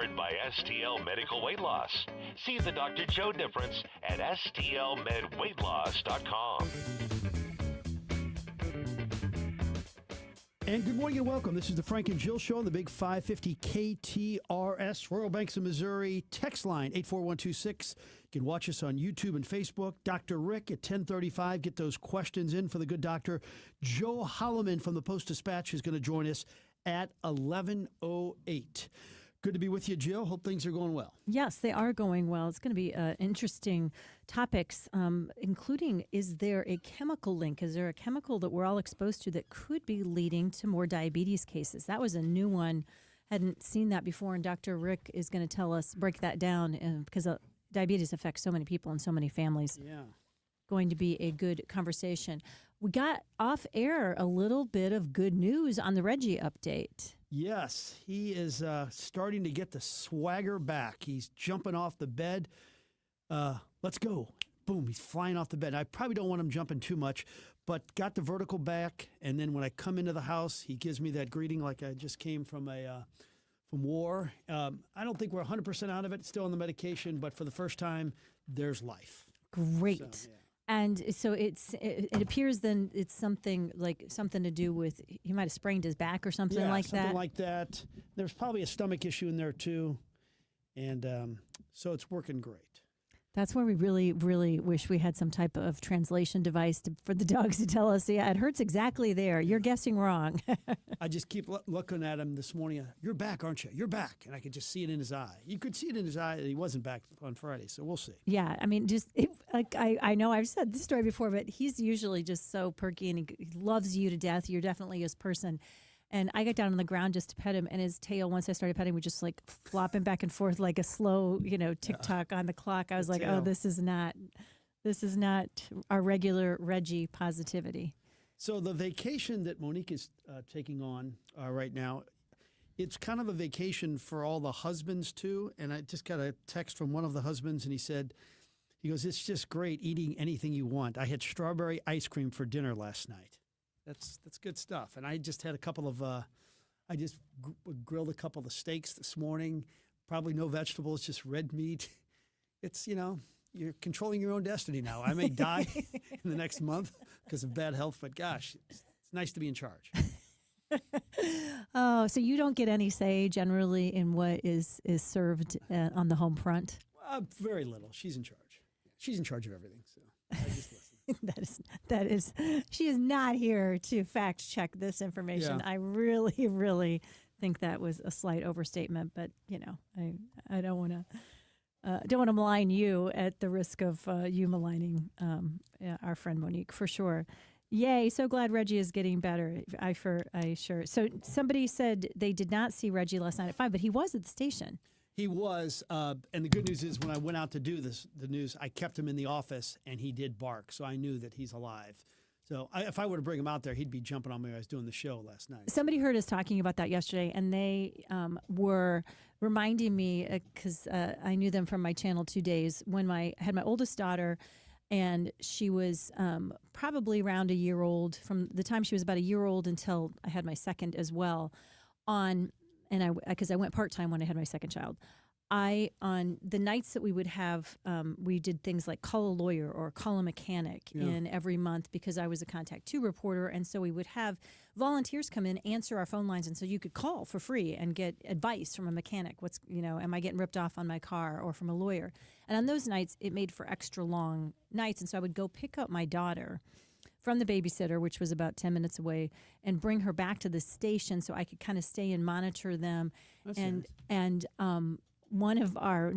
powered by STL Medical Weight Loss. See the Dr. Joe difference at stlmedweightloss.com. And good morning and welcome. This is the Frank and Jill Show on the Big 550 KTRS, Royal Banks of Missouri. Text line 84126. You can watch us on YouTube and Facebook. Dr. Rick at 1035. Get those questions in for the good doctor. Joe Holloman from the Post-Dispatch is going to join us at 11:08. Good to be with you, Jill. Hope things are going well. Yes, they are going well. It's going to be interesting topics, including, is there a chemical link? Is there a chemical that we're all exposed to that could be leading to more diabetes cases? That was a new one. Hadn't seen that before, and Dr. Rick is going to tell us, break that down, because diabetes affects so many people and so many families. Yeah. Going to be a good conversation. We got off air a little bit of good news on the Reggie update. Yes, he is starting to get the swagger back. He's jumping off the bed. Let's go. Boom, he's flying off the bed. I probably don't want him jumping too much, but got the vertical back. And then when I come into the house, he gives me that greeting like I just came from from war. I don't think we're 100% out of it, still on the medication, but for the first time, there's life. Great. So, yeah. And so it appears then it's something to do with, he might have sprained his back or something like that. Something like that. There's probably a stomach issue in there too. And so it's working great. That's where we really, really wish we had some type of translation device for the dogs to tell us, yeah, it hurts exactly there. You're guessing wrong. I just keep looking at him this morning. You're back, aren't you? You're back. And I could just see it in his eye. You could see it in his eye that he wasn't back on Friday, so we'll see. Yeah, I mean, I know I've said this story before, but he's usually just so perky and he loves you to death. You're definitely his person. And I got down on the ground just to pet him, and his tail, once I started petting, was just like flopping back and forth like a slow, tick-tock on the clock. I was like, oh, this is not our regular Reggie positivity. So the vacation that Monique is taking on right now, it's kind of a vacation for all the husbands too. And I just got a text from one of the husbands, and he goes, it's just great eating anything you want. I had strawberry ice cream for dinner last night. That's good stuff. And I just had a couple of, I just grilled a couple of steaks this morning. Probably no vegetables, just red meat. It's, you're controlling your own destiny now. I may die in the next month because of bad health, but gosh, it's nice to be in charge. Oh, so you don't get any say generally in what is served on the home front? Very little. She's in charge. She's in charge of everything, so I just listen. That is. She is not here to fact check this information. Yeah. I really, really think that was a slight overstatement. But I don't want to malign you at the risk of you maligning our friend Monique for sure. Yay! So glad Reggie is getting better. I sure. So somebody said they did not see Reggie last night at 5, but he was at the station. He was, and the good news is when I went out to do the news, I kept him in the office, and he did bark, so I knew that he's alive. So if I were to bring him out there, he'd be jumping on me when I was doing the show last night. Somebody heard us talking about that yesterday, and they were reminding me, because I knew them from my channel 2 days, when I had my oldest daughter, and she was probably around a year old, from the time she was about a year old until I had my second as well, because I went part-time when I had my second child. On the nights that we would have, we did things like call a lawyer or call a mechanic in every month, because I was a Contact 2 reporter. And so we would have volunteers come in, answer our phone lines. And so you could call for free and get advice from a mechanic. Am I getting ripped off on my car, or from a lawyer? And on those nights, it made for extra long nights. And so I would go pick up my daughter from the babysitter, which was about 10 minutes away, and bring her back to the station so I could kind of stay and monitor them. That's nice. One of our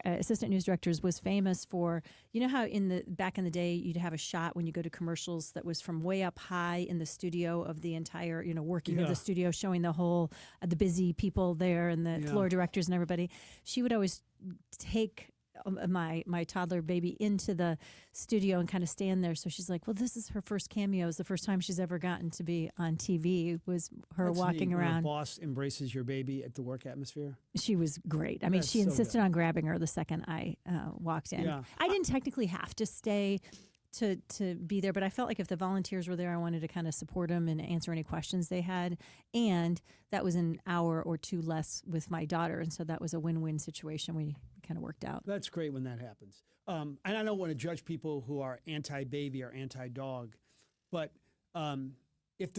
assistant news directors was famous for, how back in the day you'd have a shot when you go to commercials that was from way up high in the studio of the entire, working of the studio, showing the whole, the busy people there and the floor directors and everybody. She would always take my toddler baby into the studio and kind of stand there. So she's like, well, this is her first cameo. It's the first time she's ever gotten to be on TV, was her That's walking neat, around. When a boss embraces your baby at the work atmosphere. She was great. I mean, she insisted on grabbing her the second I walked in. Yeah. I didn't technically have to stay to be there, but I felt like if the volunteers were there, I wanted to kind of support them and answer any questions they had. And that was an hour or two less with my daughter. And so that was a win-win situation we kind of worked out. That's great when that happens. And I don't want to judge people who are anti-baby or anti-dog, but if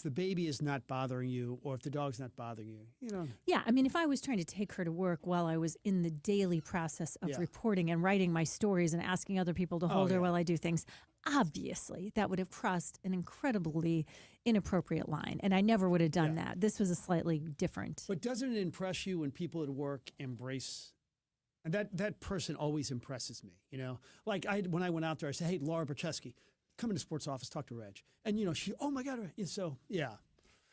the baby is not bothering you or if the dog's not bothering you, you know. Yeah, I mean, if I was trying to take her to work while I was in the daily process of reporting and writing my stories and asking other people to hold her while I do things, obviously that would have crossed an incredibly inappropriate line, and I never would have done that. This was a slightly different. But doesn't it impress you when people at work embrace? And that person always impresses me, you know. Like when I went out there, I said, "Hey, Laura Bercheski, come in the sports office, talk to Reg." And, you know, she, oh my God. And so, yeah.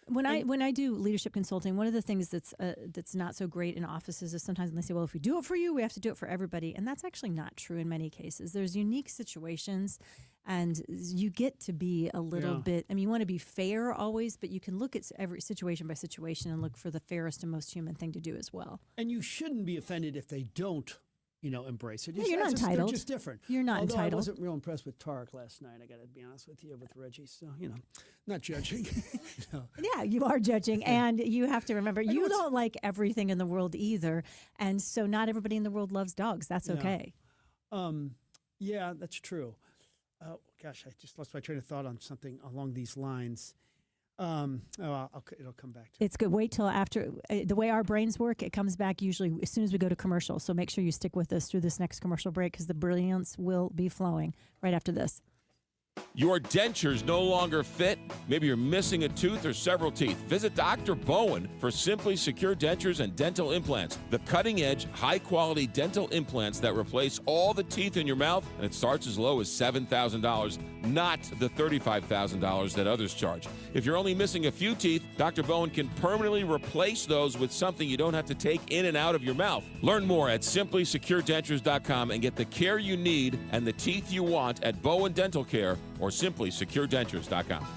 When I do leadership consulting, one of the things that's not so great in offices is sometimes they say, well, if we do it for you, we have to do it for everybody. And that's actually not true in many cases. There's unique situations, and you get to be a little bit, I mean, you want to be fair always, but you can look at every situation by situation and look for the fairest and most human thing to do as well. And you shouldn't be offended if they don't, you know, embrace it. Yeah, you're not entitled. They're just different. You're not entitled. I wasn't real impressed with Tarek last night, I got to be honest with you, with Reggie. So, you know, not judging. No. Yeah, you are judging. And you have to remember, you don't like everything in the world either. And so not everybody in the world loves dogs. That's okay. Yeah, that's true. Gosh, I just lost my train of thought on something along these lines. It'll come back to me. It's good. Wait till after the way our brains work. It comes back usually as soon as we go to commercial. So make sure you stick with us through this next commercial break because the brilliance will be flowing right after this. Your dentures no longer fit? Maybe you're missing a tooth or several teeth. Visit Dr. Bowen for Simply Secure Dentures and Dental Implants. The cutting-edge, high-quality dental implants that replace all the teeth in your mouth, and it starts as low as $7,000, not the $35,000 that others charge. If you're only missing a few teeth, Dr. Bowen can permanently replace those with something you don't have to take in and out of your mouth. Learn more at simplysecuredentures.com and get the care you need and the teeth you want at Bowen Dental Care or simplysecuredentures.com.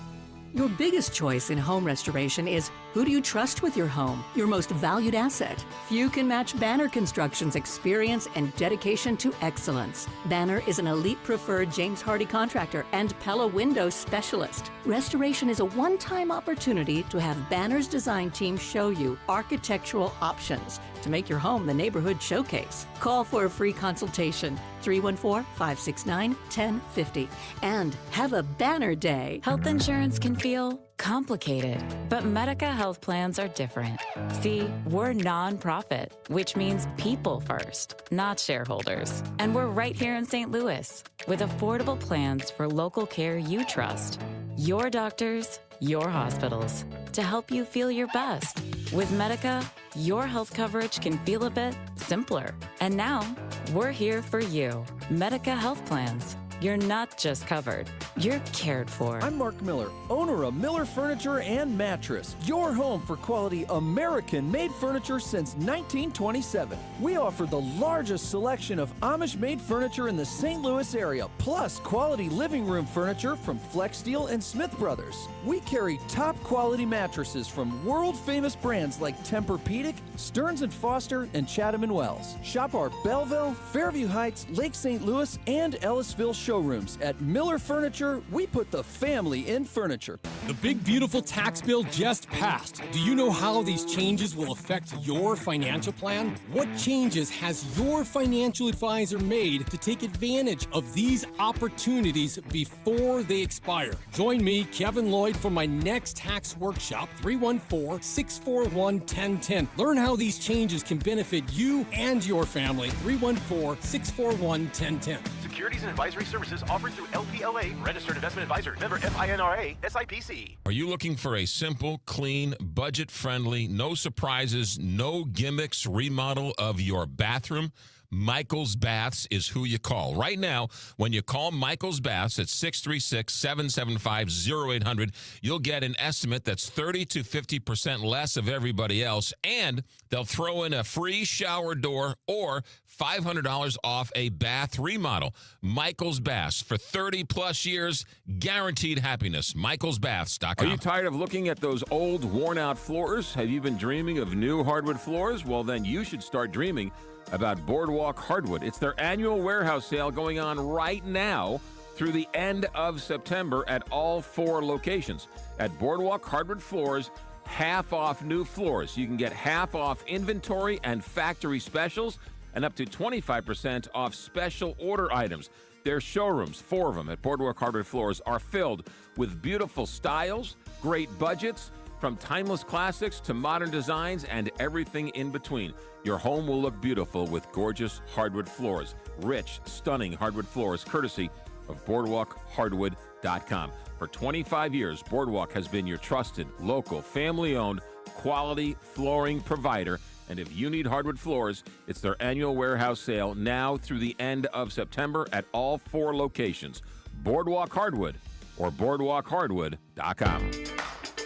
Your biggest choice in home restoration is who do you trust with your home, your most valued asset? Few can match Banner Construction's experience and dedication to excellence. Banner is an elite preferred James Hardie contractor and Pella window specialist. Restoration is a one-time opportunity to have Banner's design team show you architectural options to make your home the neighborhood showcase. Call for a free consultation, 314-569-1050. And have a Banner day. Health insurance can feel complicated, but Medica health plans are different. See, we're nonprofit, which means people first, not shareholders. And we're right here in St. Louis with affordable plans for local care you trust. Your doctors, your hospitals, to help you feel your best. With Medica, your health coverage can feel a bit simpler. And now, we're here for you. Medica Health Plans. You're not just covered, you're cared for. I'm Mark Miller, owner of Miller Furniture and Mattress, your home for quality American-made furniture since 1927. We offer the largest selection of Amish-made furniture in the St. Louis area, plus quality living room furniture from Flex Steel and Smith Brothers. We carry top-quality mattresses from world-famous brands like Tempur-Pedic, Stearns & Foster, and Chatham & Wells. Shop our Belleville, Fairview Heights, Lake St. Louis, and Ellisville showrooms. At Miller Furniture, we put the family in furniture. The big beautiful tax bill just passed. Do you know how these changes will affect your financial plan? What changes has your financial advisor made to take advantage of these opportunities before they expire? Join me, Kevin Lloyd, for my next tax workshop, 314-641-1010. Learn how these changes can benefit you and your family. 314-641-1010. Securities and advisory services offered through LPLA, registered investment advisor, member FINRA, SIPC. Are you looking for a simple, clean, budget-friendly, no surprises, no gimmicks remodel of your bathroom? Michael's Baths is who you call. Right now, when you call Michael's Baths at 636-775-0800, you'll get an estimate that's 30 to 50% less of everybody else, and they'll throw in a free shower door or $500 off a bath remodel. Michael's Baths, for 30-plus years, guaranteed happiness. MichaelsBaths.com. Are you tired of looking at those old, worn-out floors? Have you been dreaming of new hardwood floors? Well, then you should start dreaming about Boardwalk Hardwood. It's their annual warehouse sale going on right now. through the end of September at all 4 locations. At Boardwalk Hardwood Floors, half off new floors. You can get half off inventory and factory specials and up to 25% off special order items. Their showrooms, 4 of them at Boardwalk Hardwood Floors, are filled with beautiful styles, great budgets, from timeless classics to modern designs and everything in between. Your home will look beautiful with gorgeous hardwood floors. Rich, stunning hardwood floors, courtesy of BoardwalkHardwood.com. For 25 years, Boardwalk has been your trusted, local, family-owned, quality flooring provider. And if you need hardwood floors, it's their annual warehouse sale now through the end of September at all 4 locations. Boardwalk Hardwood or BoardwalkHardwood.com.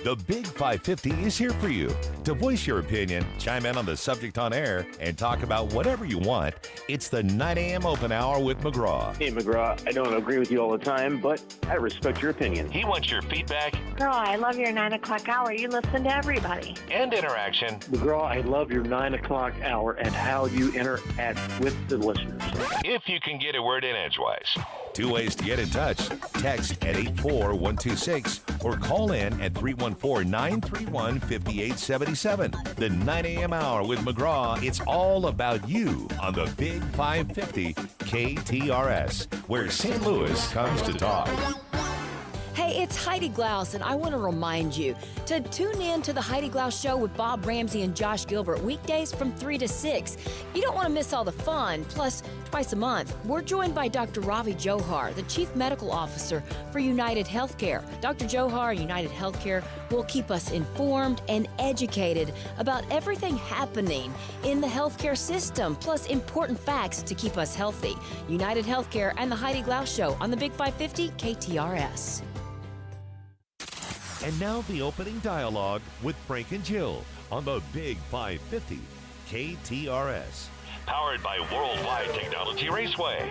The Big 550 is here for you. To voice your opinion, chime in on the subject on air, and talk about whatever you want, it's the 9 a.m. open hour with McGraw. Hey, McGraw, I don't agree with you all the time, but I respect your opinion. He wants your feedback Girl, I love your 9 o'clock hour. You listen to everybody. and interaction. McGraw, I love your 9 o'clock hour and how you interact with the listeners. If you can get a word in edgewise. 2 ways to get in touch. Text at 84126 or call in at 314-931-5877. The 9 a.m. hour with McGraw. It's all about you on the Big 550 KTRS, where St. Louis comes to talk. Hey, it's Heidi Glaus, and I want to remind you to tune in to the Heidi Glaus Show with Bob Ramsey and Josh Gilbert weekdays from 3 to 6. You don't want to miss all the fun. Plus, twice a month, we're joined by Dr. Ravi Johar, the Chief Medical Officer for United Healthcare. Dr. Johar and United Healthcare will keep us informed and educated about everything happening in the healthcare system, plus important facts to keep us healthy. United Healthcare and the Heidi Glaus Show on the Big 550 KTRS. And now the opening dialogue with Frank and Jill on the Big 550 KTRS. Powered by Worldwide Technology Raceway.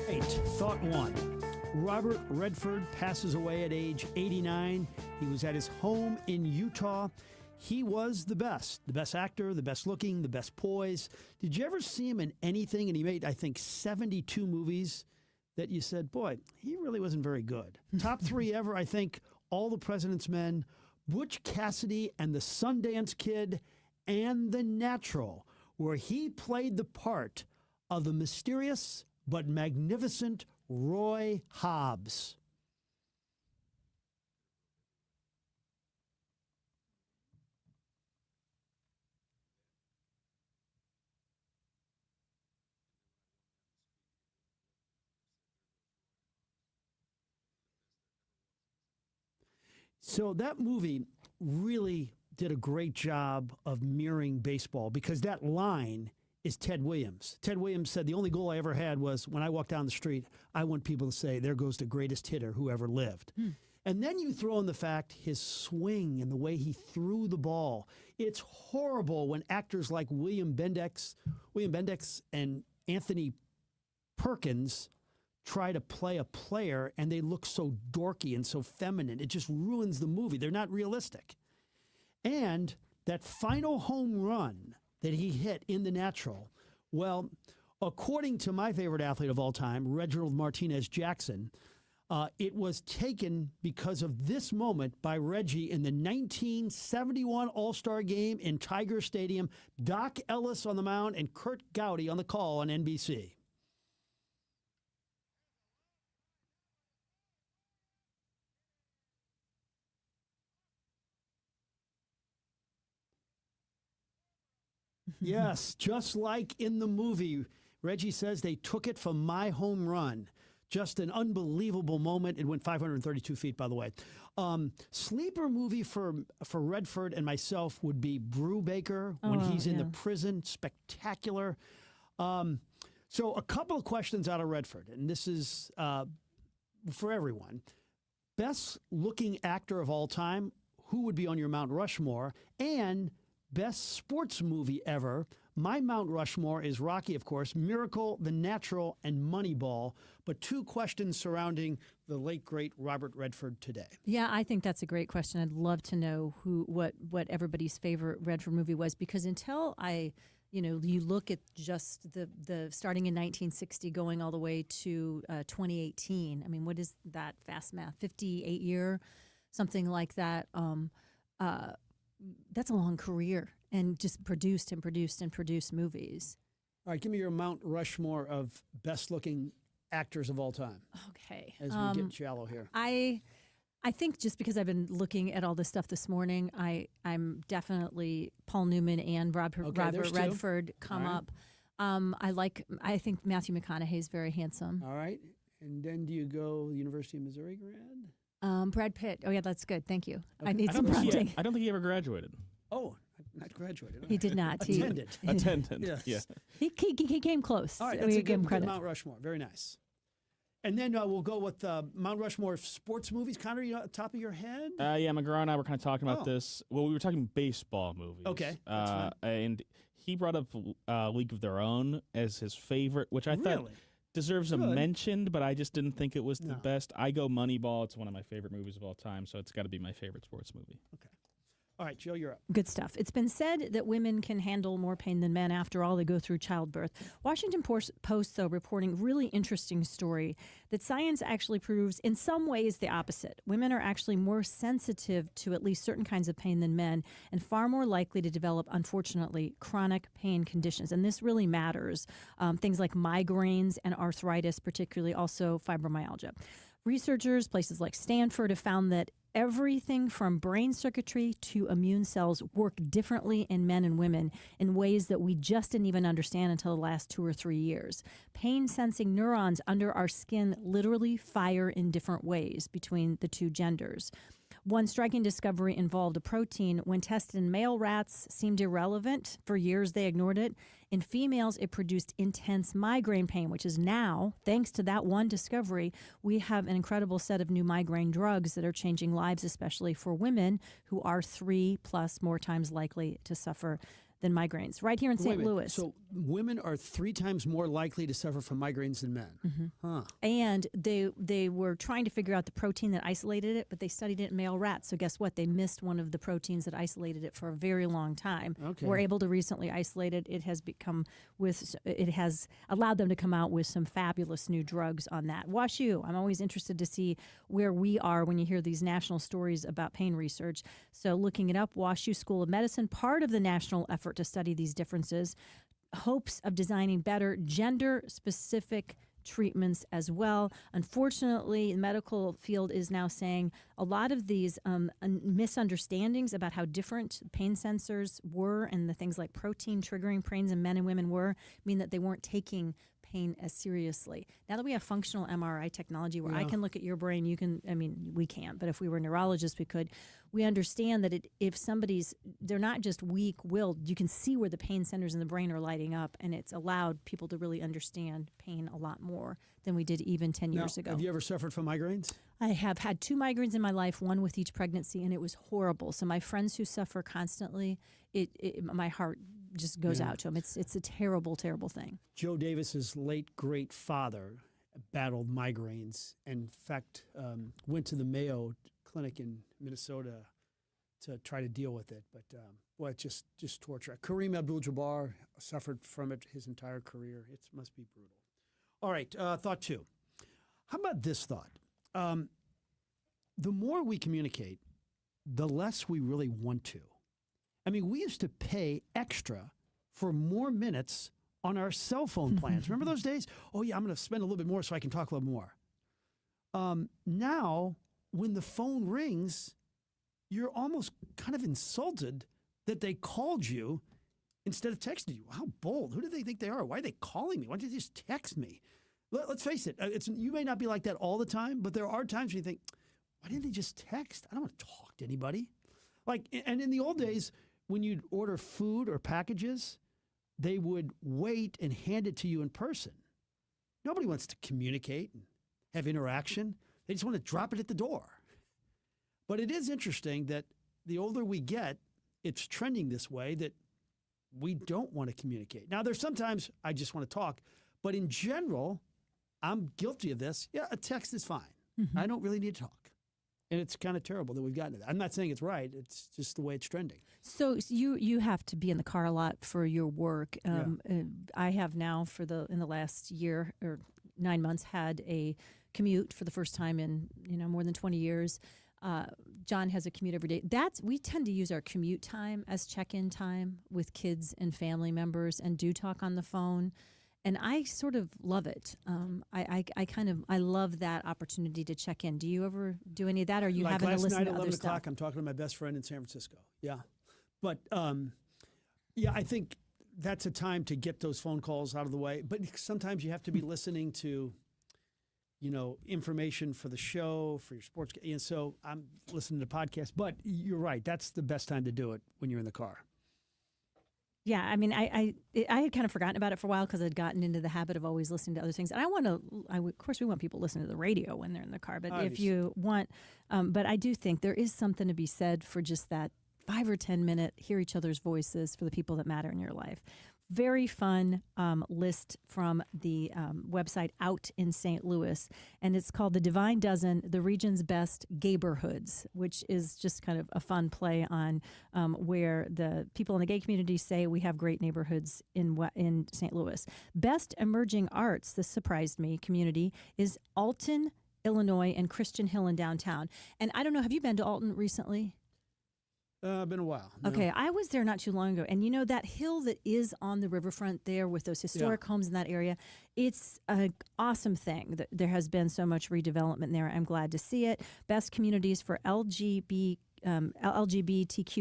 8. Thought 1. Robert Redford passes away at age 89. He was at his home in Utah. He was the best actor, the best looking, the best poise. Did you ever see him in anything? And he made, I think, 72 movies that you said, boy, he really wasn't very good. Top 3 ever, I think, All the President's Men, Butch Cassidy and the Sundance Kid, and The Natural, where he played the part of the mysterious but magnificent Roy Hobbs. So that movie really did a great job of mirroring baseball, because that line is Ted Williams. Ted Williams said, the only goal I ever had was when I walk down the street, I want people to say, there goes the greatest hitter who ever lived. And then you throw in the fact, his swing and the way he threw the ball. It's horrible when actors like William Bendix and Anthony Perkins try to play a player and they look so dorky and so feminine. It just ruins the movie. They're not realistic. And that final home run that he hit in The Natural, well, according to my favorite athlete of all time, Reginald Martinez Jackson, it was taken because of this moment by Reggie in the 1971 All-Star Game in Tiger Stadium. Doc Ellis on the mound and Kurt Gowdy on the call on NBC. Yes, just like in the movie. Reggie says they took it from my home run. Just an unbelievable moment. It went 532 feet, by the way. Sleeper movie for Redford and myself would be Brubaker when he's in the prison. Spectacular. So a couple of questions out of Redford, and this is for everyone. Best looking actor of all time, who would be on your Mount Rushmore? And best sports movie ever. My Mount Rushmore is Rocky, of course, Miracle, The Natural, and Moneyball. But 2 questions surrounding the late, great Robert Redford today. Yeah, I think that's a great question. I'd love to know what everybody's favorite Redford movie was, because until I You look at just the starting in 1960, going all the way to 2018. I mean, what is that fast math? 58-year, something like that. That's a long career, and just produced movies. All right, give me your Mount Rushmore of best-looking actors of all time. Okay. As we get shallow here. I think just because I've been looking at all this stuff this morning, I'm definitely Paul Newman and Robert Redford come up. I think Matthew McConaughey is very handsome. All right. And then do you go University of Missouri grad? Brad Pitt. Oh, yeah, that's good. Thank you. Okay. I need some prompting. I don't think he ever graduated. Oh, not graduated. He did not. Attended. Attended. Yes. Yeah. He came close. All right, We that's a give him good credit. Mount Rushmore. Very nice. And then we'll go with Mount Rushmore sports movies. Connor, you top of your head? Yeah, McGraw and I were kind of talking about this. Well, we were talking baseball movies. Okay, that's fine. And he brought up League of Their Own as his favorite, which I thought deserves a mention, but I just didn't think it was the best. I go Moneyball. It's one of my favorite movies of all time, so it's got to be my favorite sports movie. Okay. All right, Jill, you're up. Good stuff. It's been said that women can handle more pain than men. After all, they go through childbirth. Washington Post, though, reporting really interesting story that science actually proves in some ways the opposite. Women are actually more sensitive to at least certain kinds of pain than men and far more likely to develop, unfortunately, chronic pain conditions. And this really matters. Things like migraines and arthritis, particularly also fibromyalgia. Researchers, places like Stanford, have found that everything from brain circuitry to immune cells work differently in men and women in ways that we just didn't even understand until the last 2 or 3 years. Pain-sensing neurons under our skin literally fire in different ways between the two genders. One striking discovery involved a protein. When tested in male rats, seemed irrelevant. For years, they ignored it. In females, it produced intense migraine pain, which is now, thanks to that one discovery, we have an incredible set of new migraine drugs that are changing lives, especially for women who are 3+ more times likely to suffer than migraines. Right here in St. Louis. So women are 3 times more likely to suffer from migraines than men. Mm-hmm. Huh. And they were trying to figure out the protein that isolated it, but they studied it in male rats. So guess what? They missed one of the proteins that isolated it for a very long time. Okay. We're able to recently isolate it. It has allowed them to come out with some fabulous new drugs on that. WashU, I'm always interested to see where we are when you hear these national stories about pain research. So looking it up, WashU School of Medicine, part of the national effort to study these differences, hopes of designing better gender-specific treatments as well. Unfortunately, the medical field is now saying a lot of these misunderstandings about how different pain sensors were and the things like protein triggering pains in men and women were mean that they weren't taking pain as seriously. Now that we have functional MRI technology where I can look at your brain, we can't, but if we were neurologists, we could. We understand that if they're not just weak-willed, you can see where the pain centers in the brain are lighting up, and it's allowed people to really understand pain a lot more than we did even 10 years ago. Have you ever suffered from migraines? I have had 2 migraines in my life, one with each pregnancy, and it was horrible. So my friends who suffer constantly, my heart just goes out to them. It's a terrible, terrible thing. Joe Davis's late great father battled migraines, and in fact went to the Mayo Clinic in Minnesota to try to deal with it. But it's just torture. Kareem Abdul-Jabbar suffered from it his entire career. It must be brutal. All right, thought 2. How about this thought? The more we communicate, the less we really want to. I mean, we used to pay extra for more minutes on our cell phone plans. Remember those days? Oh, yeah, I'm going to spend a little bit more so I can talk a little more. Now, when the phone rings, you're almost kind of insulted that they called you instead of texting you. How bold. Who do they think they are? Why are they calling me? Why don't they just text me? Let's face it. You may not be like that all the time, but there are times when you think, why didn't they just text? I don't want to talk to anybody. And in the old days, when you'd order food or packages, they would wait and hand it to you in person. Nobody wants to communicate and have interaction. They just want to drop it at the door. But it is interesting that the older we get, it's trending this way that we don't want to communicate. Now, there's sometimes I just want to talk, but in general, I'm guilty of this. Yeah, a text is fine. Mm-hmm. I don't really need to talk. And it's kind of terrible that we've gotten to that. I'm not saying it's right. It's just the way it's trending. So you have to be in the car a lot for your work. I have now in the last year or 9 months had a commute for the first time in more than 20 years. John has a commute every day. We tend to use our commute time as check-in time with kids and family members and do talk on the phone. And I sort of love it. I love that opportunity to check in. Do you ever do any of that, or are you having to listen to other stuff? Last night at 11 o'clock, I'm talking to my best friend in San Francisco. Yeah. But, I think that's a time to get those phone calls out of the way. But sometimes you have to be listening to, information for the show, for your sports. And so I'm listening to podcasts. But you're right. That's the best time to do it when you're in the car. Yeah, I mean, I had kind of forgotten about it for a while because I'd gotten into the habit of always listening to other things. And of course, we want people listening to the radio when they're in the car. But Obviously. if you want, but I do think there is something to be said for just that 5 or 10 minute hear each other's voices for the people that matter in your life. Very fun list from the website Out in St. Louis, and it's called The Divine Dozen, the region's best gayborhoods, which is just kind of a fun play on where the people in the gay community say we have great neighborhoods in St. Louis. Best emerging arts, this surprised me, community, is Alton, Illinois, and Christian Hill in downtown. And I don't know, have you been to Alton recently? Been a while. No. Okay, I was there not too long ago. And that hill that is on the riverfront there with those historic homes in that area, it's an awesome thing. There has been so much redevelopment there. I'm glad to see it. Best communities for LGBTQ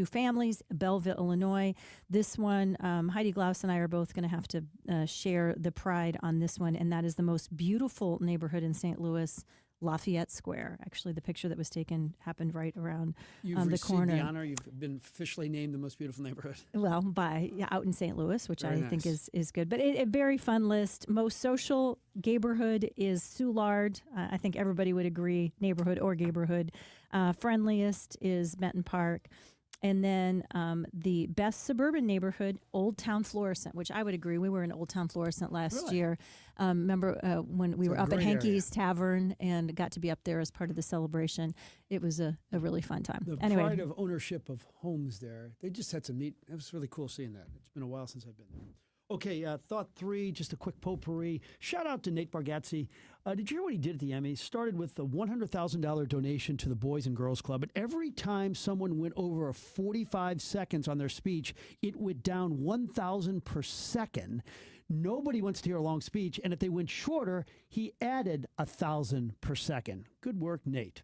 families, Belleville, Illinois. This one, Heidi Glaus and I are both going to have to share the pride on this one, and that is the most beautiful neighborhood in St. Louis, Lafayette Square. Actually, the picture that was taken happened right around the corner. You've received the honor. You've been officially named the most beautiful neighborhood. Well, out in St. Louis, which I think is good. But a very fun list. Most social gayborhood is Soulard. I think everybody would agree, neighborhood or gayborhood. Friendliest is Benton Park. And then the best suburban neighborhood, Old Town Florissant, which I would agree. We were in Old Town Florissant last year. Remember when we were up at Hankey's Tavern and got to be up there as part of the celebration. It was a really fun time. The pride of ownership of homes there. They just had some neat. It was really cool seeing that. It's been a while since I've been there. Okay, thought 3, just a quick potpourri. Shout out to Nate Bargatze. Did you hear what he did at the Emmys? Started with a $100,000 donation to the Boys and Girls Club. And every time someone went over 45 seconds on their speech, it went down 1,000 per second. Nobody wants to hear a long speech. And if they went shorter, he added 1,000 per second. Good work, Nate.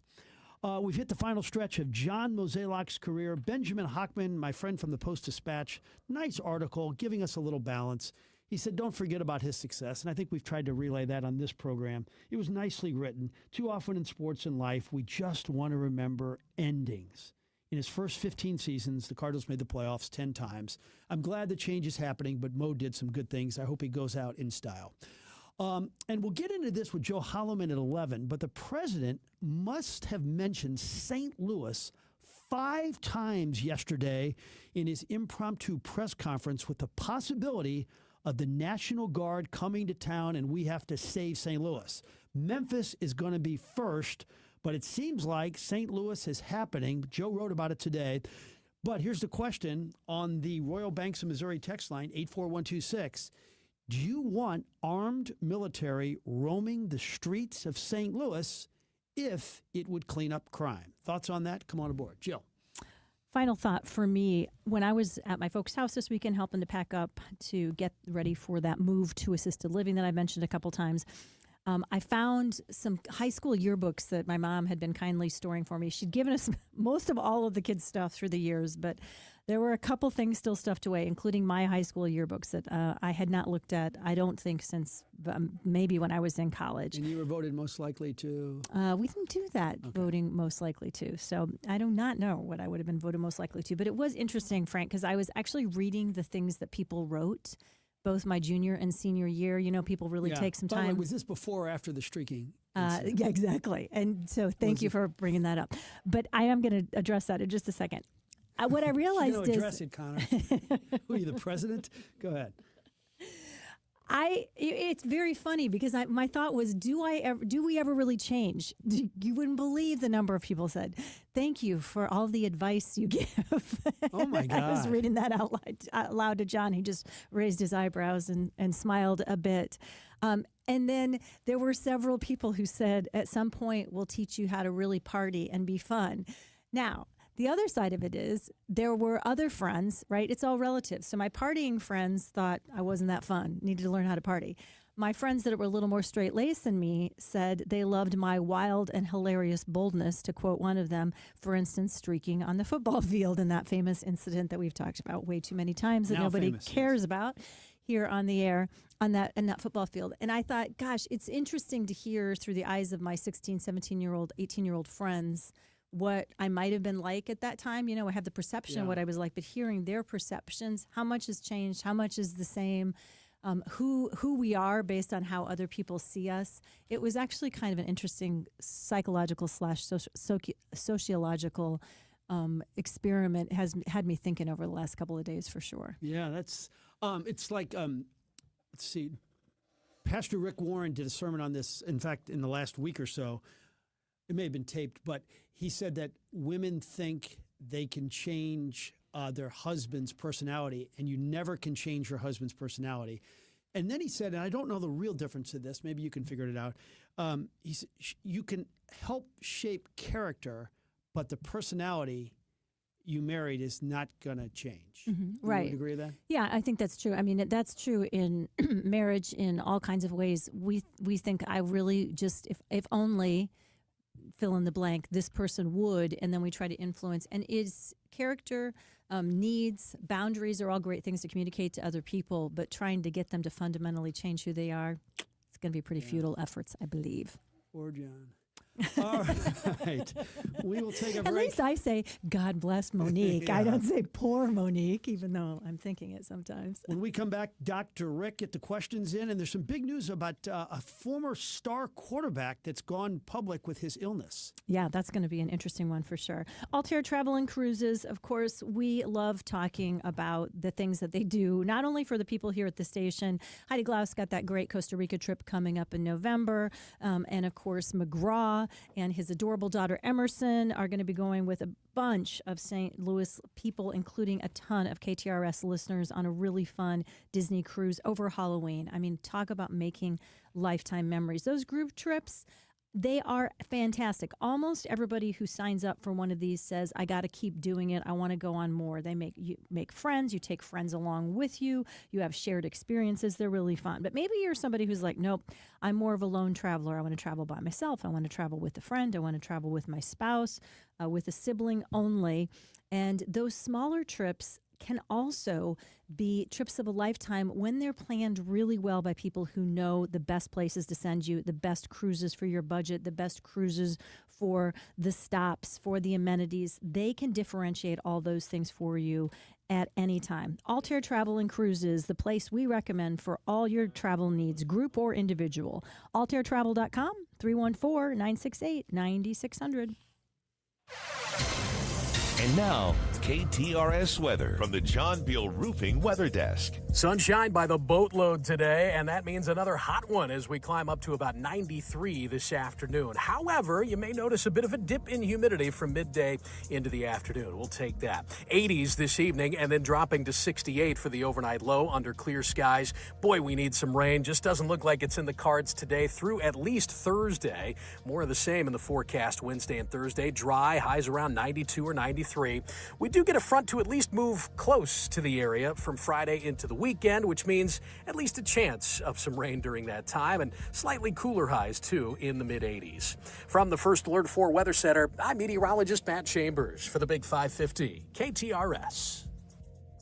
We've hit the final stretch of John Moselak's career. Benjamin Hockman, my friend from the Post-Dispatch, nice article, giving us a little balance. He said, don't forget about his success, and I think we've tried to relay that on this program. It was nicely written. Too often in sports and life, we just want to remember endings. In his first 15 seasons, the Cardinals made the playoffs 10 times. I'm glad the change is happening, but Mo did some good things. I hope he goes out in style. And we'll get into this with Joe Holloman at 11, but the president must have mentioned St. Louis 5 times yesterday in his impromptu press conference with the possibility of the National Guard coming to town and we have to save St. Louis. Memphis is going to be first, but it seems like St. Louis is happening. Joe wrote about it today. But here's the question on the Royal Banks of Missouri text line, 84126. Do you want armed military roaming the streets of St. Louis if it would clean up crime? Thoughts on that? Come on aboard. Jill. Final thought for me, when I was at my folks' house this weekend helping to pack up to get ready for that move to assisted living that I mentioned a couple times, I found some high school yearbooks that my mom had been kindly storing for me. She'd given us most of all of the kids' stuff through the years, but there were a couple things still stuffed away, including my high school yearbooks that I had not looked at, I don't think, since maybe when I was in college. And you were voted most likely to? We didn't do that, voting most likely to. So I do not know what I would have been voted most likely to. But it was interesting, Frank, because I was actually reading the things that people wrote both my junior and senior year. You know, people really take some time. By the way, was this before or after the streaking? Yeah, exactly. And so thank you for bringing that up. But I am going to address that in just a second. What I realized is... address it, Connor. Who are you, the president? Go ahead. It's very funny because my thought was, do we ever really change? You wouldn't believe the number of people said, "Thank you for all the advice you give." Oh my God! I was reading that out loud to John. He just raised his eyebrows and smiled a bit. And then there were several people who said, at some point, we'll teach you how to really party and be fun. Now, the other side of it is there were other friends, right? It's all relative. So my partying friends thought I wasn't that fun, needed to learn how to party. My friends that were a little more straight-laced than me said they loved my wild and hilarious boldness, to quote one of them, for instance, streaking on the football field in that famous incident that we've talked about way too many times that Now nobody famous, cares about here on the air on that football field. And I thought, gosh, it's interesting to hear through the eyes of my 16, 17-year-old, 18-year-old friends what I might have been like at that time. I have the perception of what I was like, but hearing their perceptions, how much has changed, how much is the same, who we are based on how other people see us. It was actually kind of an interesting psychological / sociological experiment. Has had me thinking over the last couple of days for sure. Yeah, that's it's like let's see. Pastor Rick Warren did a sermon on this, in fact, in the last week or so. It may have been taped, but he said that women think they can change their husband's personality, and you never can change your husband's personality. And then he said, and I don't know the real difference to this, maybe you can figure it out. He said, you can help shape character, but the personality you married is not going to change. Mm-hmm. Right. You would agree with that? Yeah, I think that's true. I mean, that's true in marriage in all kinds of ways. We think I really just, if only fill in the blank, this person would, and then we try to influence. And is character, needs, boundaries are all great things to communicate to other people, but trying to get them to fundamentally change who they are, it's going to be pretty futile efforts, I believe. Poor John. All right. We will take a break. At least I say, God bless Monique. Yeah. I don't say poor Monique, even though I'm thinking it sometimes. When we come back, Dr. Rick, get the questions in, and there's some big news about a former star quarterback that's gone public with his illness. Yeah, that's going to be an interesting one for sure. Altair Travel and Cruises, of course, we love talking about the things that they do, not only for the people here at the station. Heidi Glaus got that great Costa Rica trip coming up in November, and of course, McGraw and his adorable daughter Emerson are going to be going with a bunch of St. Louis people, including a ton of KTRS listeners, on a really fun Disney cruise over Halloween. I mean, talk about making lifetime memories. Those group trips, they are fantastic. Almost everybody who signs up for one of these says, I got to keep doing it. I want to go on more. They make friends. You take friends along with you. You have shared experiences. They're really fun. But maybe you're somebody who's like, nope, I'm more of a lone traveler. I want to travel by myself. I want to travel with a friend. I want to travel with my spouse, with a sibling only. And those smaller trips can also be trips of a lifetime when they're planned really well by people who know the best places to send you, the best cruises for your budget, the best cruises for the stops, for the amenities. They can differentiate all those things for you at any time. Altair Travel and Cruises, the place we recommend for all your travel needs, group or individual. AltairTravel.com, 314-968-9600. And now, KTRS weather from the John Beal Roofing Weather Desk. Sunshine by the boatload today, and that means another hot one as we climb up to about 93 this afternoon. However, you may notice a bit of a dip in humidity from midday into the afternoon. We'll take that. 80s this evening, and then dropping to 68 for the overnight low under clear skies. Boy, we need some rain. Just doesn't look like it's in the cards today through at least Thursday. More of the same in the forecast Wednesday and Thursday. Dry, highs around 92 or 93. We do get a front to at least move close to the area from Friday into the weekend, which means at least a chance of some rain during that time, and slightly cooler highs, too, in the mid-80s. From the First Alert 4 Weather Center, I'm meteorologist Matt Chambers for the Big 550, KTRS.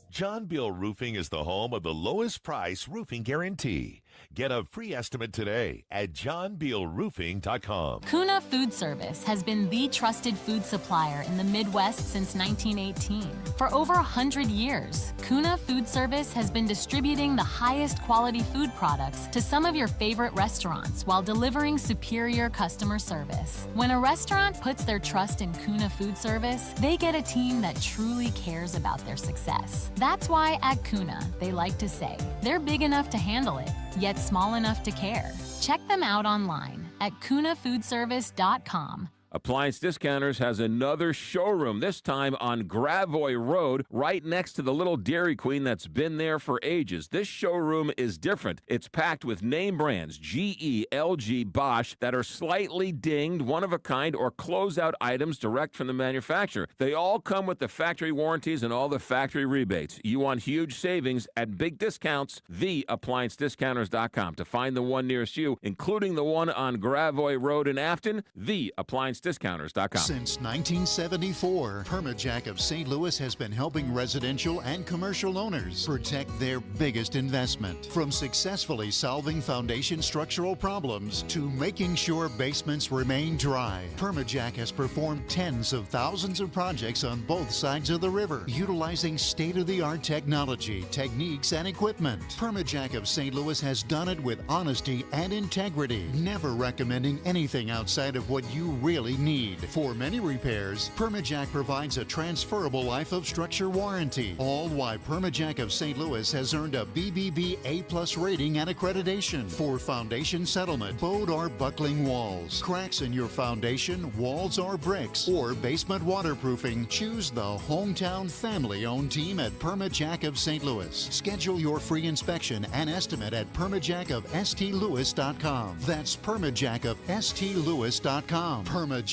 John Beal Roofing is the home of the lowest price roofing guarantee. Get a free estimate today at johnbealroofing.com. Kuna Food Service has been the trusted food supplier in the Midwest since 1918. For over 100 years, Kuna Food Service has been distributing the highest quality food products to some of your favorite restaurants while delivering superior customer service. When a restaurant puts their trust in Kuna Food Service, they get a team that truly cares about their success. That's why at Kuna, they like to say, they're big enough to handle it, yet small enough to care. Check them out online at kunafoodservice.com. Appliance Discounters has another showroom, this time on Gravois Road, right next to the little Dairy Queen that's been there for ages. This showroom is different. It's packed with name brands, GE, LG, Bosch, that are slightly dinged, one-of-a-kind, or closeout items direct from the manufacturer. They all come with the factory warranties and all the factory rebates. You want huge savings at big discounts, theappliancediscounters.com. To find the one nearest you, including the one on Gravois Road in Afton, theappliancediscounters.com. Since 1974, Permajack of St. Louis has been helping residential and commercial owners protect their biggest investment. From successfully solving foundation structural problems to making sure basements remain dry, Permajack has performed tens of thousands of projects on both sides of the river, utilizing state-of-the-art technology, techniques, and equipment. Permajack of St. Louis has done it with honesty and integrity, never recommending anything outside of what you really need. For many repairs, Permajack provides a transferable life of structure warranty, all while Permajack of St. Louis has earned a BBB A+ rating and accreditation. For foundation settlement, bowed or buckling walls, cracks in your foundation, walls or bricks, or basement waterproofing, choose the hometown family-owned team at Permajack of St. Louis. Schedule your free inspection and estimate at permajackofstlewis.com. That's permajackofstlewis.com. Permajack,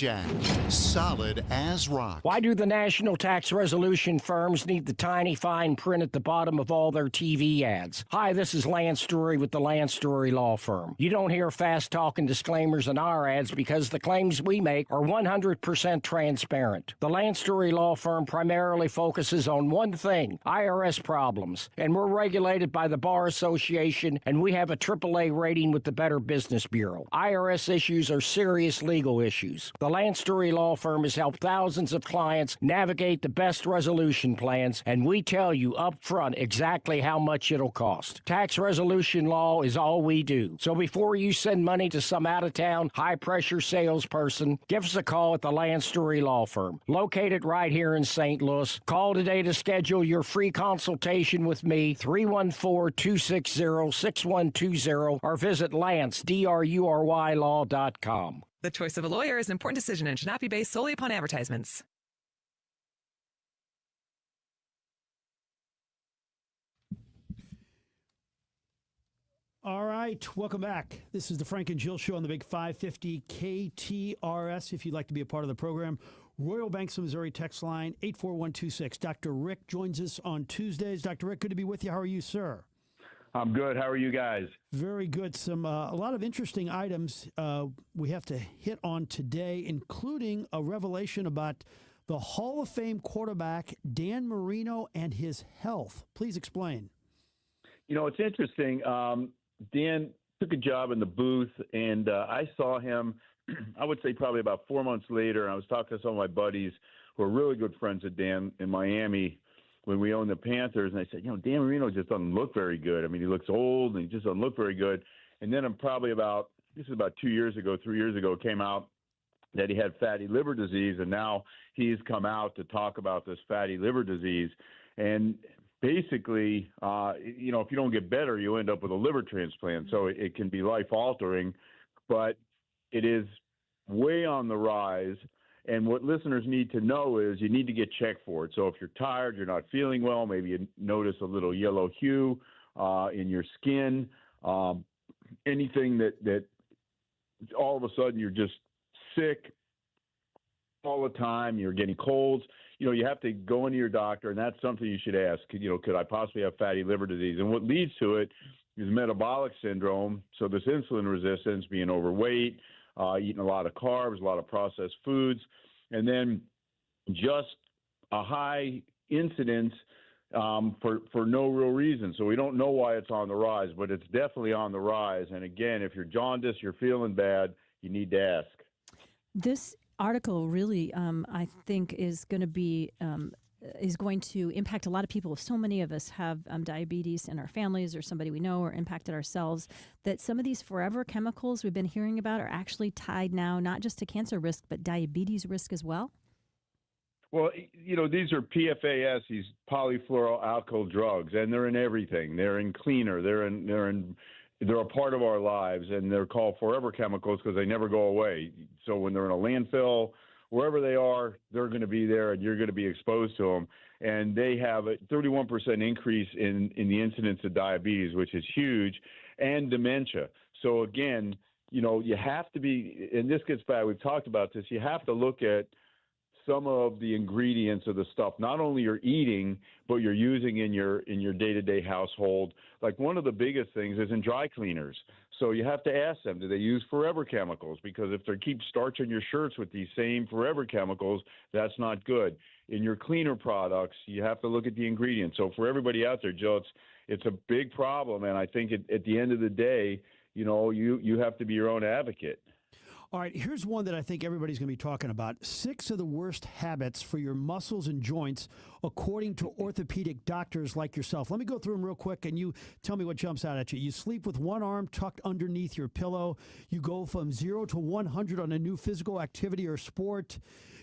solid as rock. Why do the national tax resolution firms need the tiny fine print at the bottom of all their TV ads? Hi, this is Lance Story with the Lance Story Law Firm. You don't hear fast-talking disclaimers in our ads because the claims we make are 100% transparent. The Lance Story Law Firm primarily focuses on one thing, IRS problems, and we're regulated by the Bar Association, and we have a AAA rating with the Better Business Bureau. IRS issues are serious legal issues. The Lance Story Law Firm has helped thousands of clients navigate the best resolution plans, and we tell you up front exactly how much it'll cost. Tax resolution law is all we do. So before you send money to some out-of-town, high-pressure salesperson, give us a call at the Lance Story Law Firm, located right here in St. Louis. Call today to schedule your free consultation with me, 314-260-6120, or visit LanceDruryLaw.com. The choice of a lawyer is an important decision and should not be based solely upon advertisements. All right, welcome back. This is the Frank and Jill Show on the Big 550 KTRS. If you'd like to be a part of the program, Royal Banks of Missouri text line 84126. Dr. Rick joins us on Tuesdays. Dr. Rick, good to be with you. How are you, sir? I'm good. How are you guys? Very good. A lot of interesting items we have to hit on today, including a revelation about the Hall of Fame quarterback Dan Marino and his health. Please explain. You know, it's interesting. Dan took a job in the booth, and I saw him, I would say probably about 4 months later. And I was talking to some of my buddies who are really good friends of Dan in Miami when we owned the Panthers, and I said, Dan Marino just doesn't look very good. I mean, he looks old, and he just doesn't look very good. And then I'm probably this is about 3 years ago, it came out that he had fatty liver disease, and now he's come out to talk about this fatty liver disease. And basically, if you don't get better, you end up with a liver transplant. So it can be life-altering, but it is way on the rise. And what listeners need to know is you need to get checked for it. So if you're tired, you're not feeling well, maybe you notice a little yellow hue in your skin, anything that all of a sudden you're just sick all the time, you're getting colds, you have to go into your doctor, and that's something you should ask. Could I possibly have fatty liver disease? And what leads to it is metabolic syndrome. So this insulin resistance, being overweight, eating a lot of carbs, a lot of processed foods, and then just a high incidence for no real reason. So we don't know why it's on the rise, but it's definitely on the rise. And again, if you're jaundiced, you're feeling bad, you need to ask. This article really, I think, is going to impact a lot of people. So many of us have diabetes in our families, or somebody we know, or impacted ourselves, that some of these forever chemicals we've been hearing about are actually tied now not just to cancer risk, but diabetes risk as well? Well, these are PFAS, these polyfluoroalkyl drugs, and they're in everything. They're in cleaner. They're a part of our lives, and they're called forever chemicals because they never go away. So when they're in a landfill, wherever they are, they're going to be there, and you're going to be exposed to them. And they have a 31% increase in the incidence of diabetes, which is huge, and dementia. So again, you have to be, and this gets back, we've talked about this, you have to look at some of the ingredients of the stuff not only you're eating, but you're using in your day-to-day household. Like one of the biggest things is in dry cleaners. So you have to ask them, do they use forever chemicals? Because if they keep starching your shirts with these same forever chemicals, that's not good. In your cleaner products, you have to look at the ingredients. So for everybody out there, Joe, it's a big problem. And I think at the end of the day, you have to be your own advocate. All right, here's one that I think everybody's going to be talking about. 6 of the worst habits for your muscles and joints, according to orthopedic doctors like yourself. Let me go through them real quick, and you tell me what jumps out at you. You sleep with one arm tucked underneath your pillow. You go from 0 to 100 on a new physical activity or sport.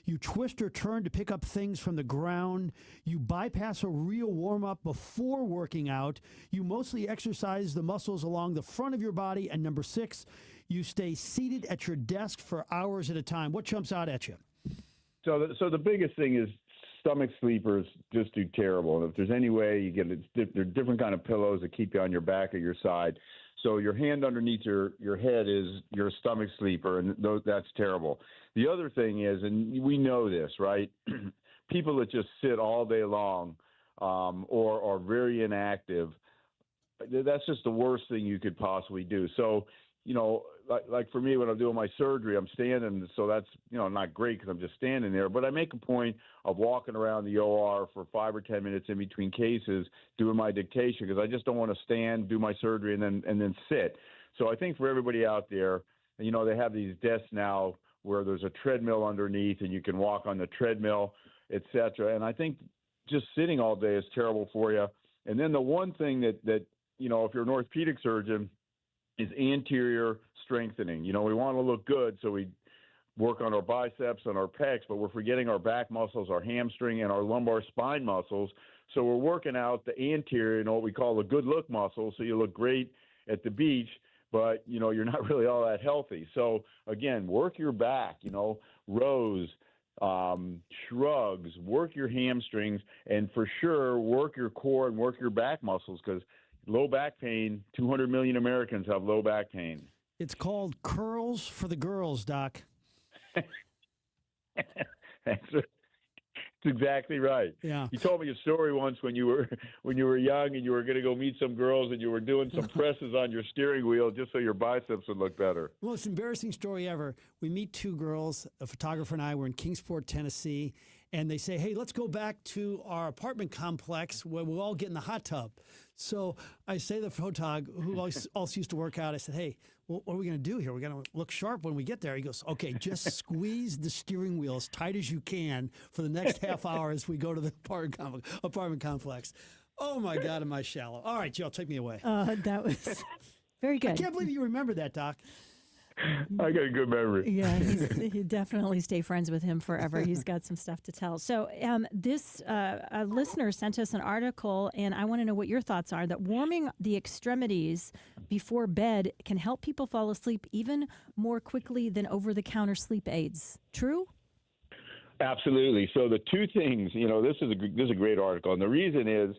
You twist or turn to pick up things from the ground. You bypass a real warm-up before working out. You mostly exercise the muscles along the front of your body. And number 6, you stay seated at your desk for hours at a time. What jumps out at you? So the biggest thing is stomach sleepers just do terrible. And if there's any way you get it, there are different kind of pillows that keep you on your back or your side. So your hand underneath your head is your stomach sleeper, and that's terrible. The other thing is, and we know this, right? People that just sit all day long or are very inactive, that's just the worst thing you could possibly do. So, like for me, when I'm doing my surgery, I'm standing, so that's, not great because I'm just standing there. But I make a point of walking around the OR for 5 or 10 minutes in between cases doing my dictation because I just don't want to stand, do my surgery, and then sit. So I think for everybody out there, they have these desks now where there's a treadmill underneath and you can walk on the treadmill, et cetera. And I think just sitting all day is terrible for you. And then the one thing that if you're an orthopedic surgeon, is anterior strengthening. We want to look good, so we work on our biceps and our pecs, but we're forgetting our back muscles, our hamstring, and our lumbar spine muscles. So we're working out the anterior, what we call the good look muscle, so you look great at the beach, but, you're not really all that healthy. So, again, work your back, rows, shrugs, work your hamstrings, and for sure work your core and work your back muscles because low back pain, 200 million Americans have low back pain. It's called curls for the girls, Doc. That's exactly right. Yeah. You told me a story once when you were young and you were going to go meet some girls and you were doing some presses on your steering wheel just so your biceps would look better. Most embarrassing story ever. We meet 2 girls, a photographer and I, were in Kingsport, Tennessee, and they say, hey, let's go back to our apartment complex where we'll all get in the hot tub. So I say to the photog, who also used to work out, I said, hey, what are we going to do here? We're going to look sharp when we get there. He goes, okay, just squeeze the steering wheel as tight as you can for the next half hour as we go to the apartment complex. Oh, my God, am I shallow. All right, Joe, take me away. That was very good. I can't believe you remember that, Doc. I got a good memory. Yeah, you definitely stay friends with him forever. He's got some stuff to tell. So this a listener sent us an article, and I want to know what your thoughts are, that warming the extremities before bed can help people fall asleep even more quickly than over-the-counter sleep aids. True? Absolutely. So the 2 things, this is a great article, and the reason is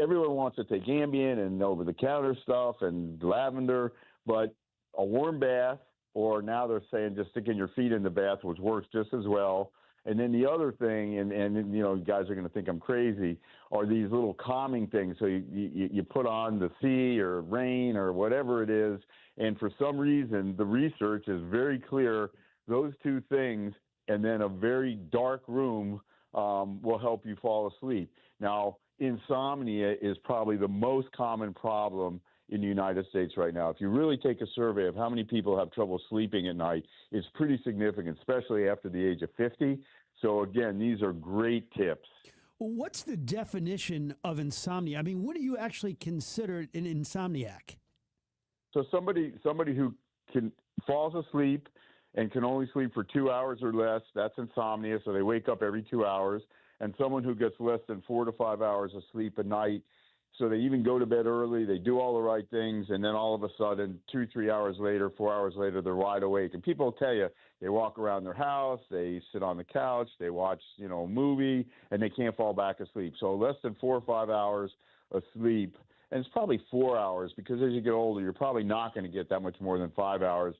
everyone wants to take Ambien and over-the-counter stuff and lavender, but a warm bath, or now they're saying just sticking your feet in the bath, which works just as well. And then the other thing, and guys are going to think I'm crazy, are these little calming things. So you put on the sea or rain or whatever it is, and for some reason the research is very clear. Those 2 things, and then a very dark room will help you fall asleep. Now, insomnia is probably the most common problem in the United States right now. If you really take a survey of how many people have trouble sleeping at night, it's pretty significant, especially after the age of 50. So again, these are great tips. Well, what's the definition of insomnia? I mean, what do you actually consider an insomniac? So somebody who falls asleep and can only sleep for 2 hours or less. That's insomnia, so they wake up every 2 hours. And someone who gets less than 4 to 5 hours of sleep a night, so they even go to bed early, they do all the right things, and then all of a sudden, 2, 3 hours later, 4 hours later, they're wide awake. And people tell you they walk around their house, they sit on the couch, they watch, a movie, and they can't fall back asleep. So less than 4 or 5 hours of sleep, and it's probably 4 hours, because as you get older, you're probably not going to get that much more than 5 hours,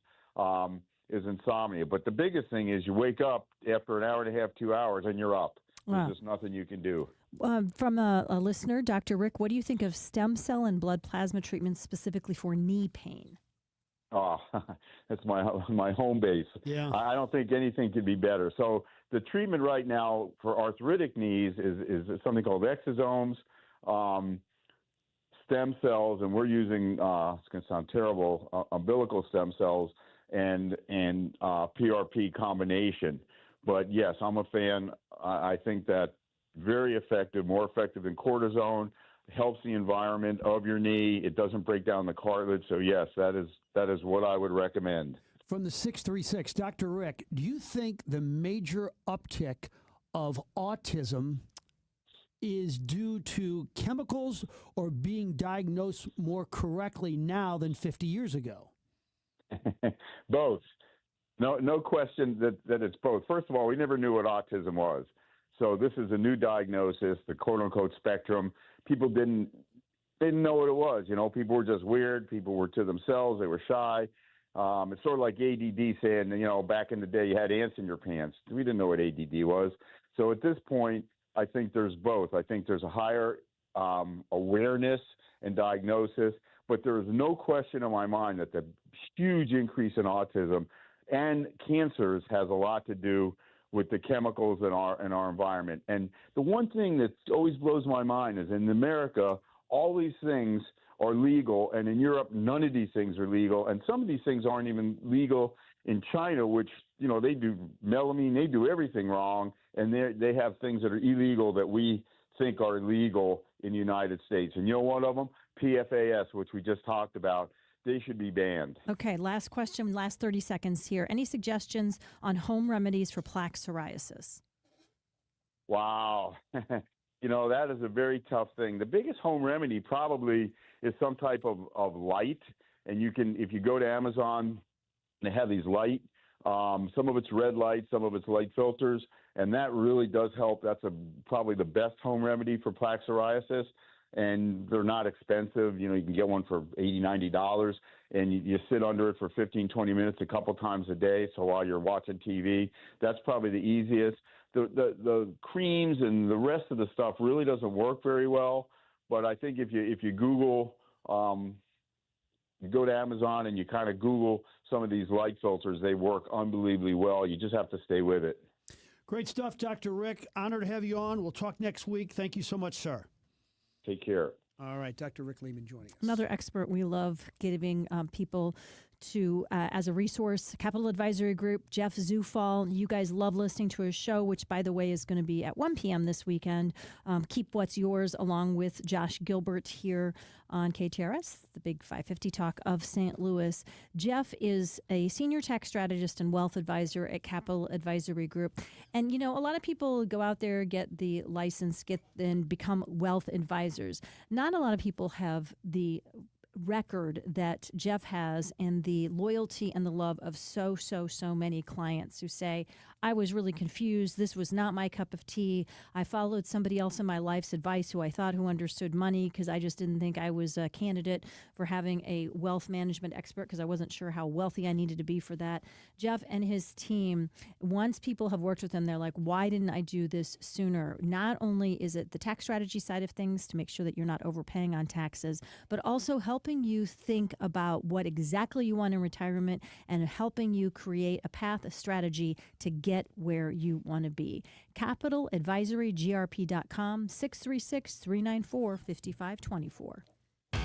is insomnia. But the biggest thing is you wake up after an hour and a half, 2 hours, and you're up. There's just nothing you can do. From a listener, Dr. Rick, what do you think of stem cell and blood plasma treatments specifically for knee pain? Oh, that's my home base. Yeah. I don't think anything could be better. So the treatment right now for arthritic knees is something called exosomes, stem cells, and we're using, it's going to sound terrible, umbilical stem cells and PRP combination. But yes, I'm a fan. I think that very effective, more effective than cortisone. Helps the environment of your knee. It doesn't break down the cartilage. So yes, that is what I would recommend. From the 636, Dr. Rick, do you think the major uptick of autism is due to chemicals or being diagnosed more correctly now than 50 years ago? Both. No question that it's both. First of all, we never knew what autism was. So this is a new diagnosis, the quote-unquote spectrum. People didn't know what it was. People were just weird. People were to themselves. They were shy. It's sort of like ADD saying, back in the day you had ants in your pants. We didn't know what ADD was. So at this point, I think there's both. I think there's a higher awareness and diagnosis, but there is no question in my mind that the huge increase in autism and cancers has a lot to do with the chemicals in our environment. And the one thing that always blows my mind is in America, all these things are legal, and in Europe, none of these things are legal. And some of these things aren't even legal in China, which, they do melamine, they do everything wrong, and they have things that are illegal that we think are legal in the United States. And one of them, PFAS, which we just talked about, they should be banned. Okay, last question, last 30 seconds here. Any suggestions on home remedies for plaque psoriasis? Wow. That is a very tough thing. The biggest home remedy probably is some type of light. And you can, if you go to Amazon, they have these light. Some of it's red light, some of it's light filters. And that really does help. That's probably the best home remedy for plaque psoriasis. And they're not expensive. You can get one for $80, $90, and you sit under it for 15, 20 minutes a couple times a day. So while you're watching TV, that's probably the easiest. The creams and the rest of the stuff really doesn't work very well. But I think if you Google, you go to Amazon and you kind of Google some of these light filters, they work unbelievably well. You just have to stay with it. Great stuff, Dr. Rick. Honored to have you on. We'll talk next week. Thank you so much, sir. Take care. All right, Dr. Rick Lehman joining us. Another expert we love giving people to as a resource, Capital Advisory Group, Jeff Zufall. You guys love listening to his show, which, by the way, is going to be at 1 p.m. this weekend. Keep What's Yours, along with Josh Gilbert here on KTRS, the Big 550 Talk of St. Louis. Jeff is a senior tax strategist and wealth advisor at Capital Advisory Group. And, a lot of people go out there, get the license, and become wealth advisors. Not a lot of people have the record that Jeff has and the loyalty and the love of so many clients who say, I was really confused. This was not my cup of tea. I followed somebody else in my life's advice who I thought who understood money because I just didn't think I was a candidate for having a wealth management expert because I wasn't sure how wealthy I needed to be for that. Jeff and his team, once people have worked with them, they're like, why didn't I do this sooner? Not only is it the tax strategy side of things to make sure that you're not overpaying on taxes, but also helping you think about what exactly you want in retirement and helping you create a path, a strategy to get where you want to be. CapitalAdvisoryGRP.com, 636-394-5524.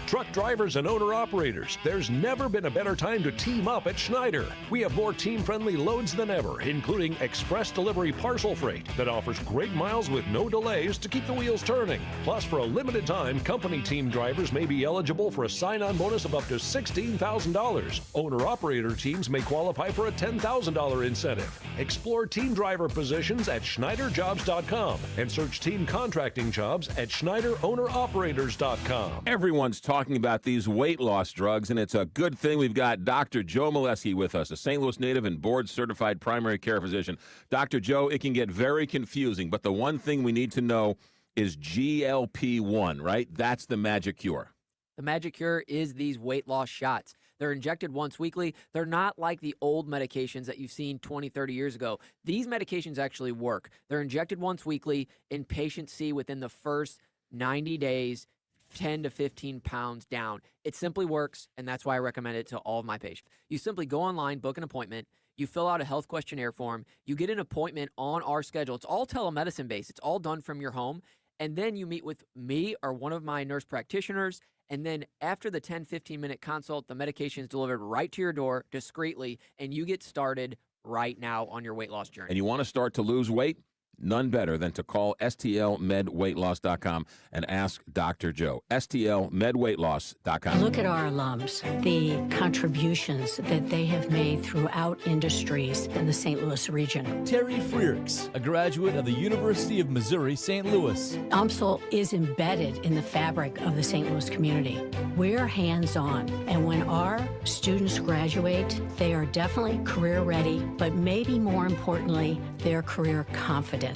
Truck drivers and owner-operators, there's never been a better time to team up at Schneider. We have more team-friendly loads than ever, including express delivery parcel freight that offers great miles with no delays to keep the wheels turning. Plus, for a limited time, company team drivers may be eligible for a sign-on bonus of up to $16,000. Owner-operator teams may qualify for a $10,000 incentive. Explore team driver positions at SchneiderJobs.com and search team contracting jobs at SchneiderOwnerOperators.com. Everyone's talking about these weight loss drugs, and it's a good thing we've got Dr. Joe Molesky with us, a St. Louis native and board-certified primary care physician. Dr. Joe, it can get very confusing, but the one thing we need to know is GLP-1, right? That's the magic cure. The magic cure is these weight loss shots. They're injected once weekly. They're not like the old medications that you've seen 20, 30 years ago. These medications actually work. They're injected once weekly, and patients see within the first 90 days 10 to 15 pounds down. It simply works, and that's why I recommend it to all of my patients. You simply go online, book an appointment, you fill out a health questionnaire form, you get an appointment on our schedule. It's all telemedicine based. It's all done from your home, and then you meet with me or one of my nurse practitioners, and then after the 10, 15-minute consult, the medication is delivered right to your door discreetly, and you get started right now on your weight loss journey. And you want to start to lose weight? None better than to call STLMedWeightLoss.com and ask Dr. Joe. STLMedWeightLoss.com. Look at our alums, the contributions that they have made throughout industries in the St. Louis region. Terry Freerks, a graduate of the University of Missouri, St. Louis. UMSL is embedded in the fabric of the St. Louis community. We're hands-on, and when our students graduate, they are definitely career ready, but maybe more importantly, they're career confident.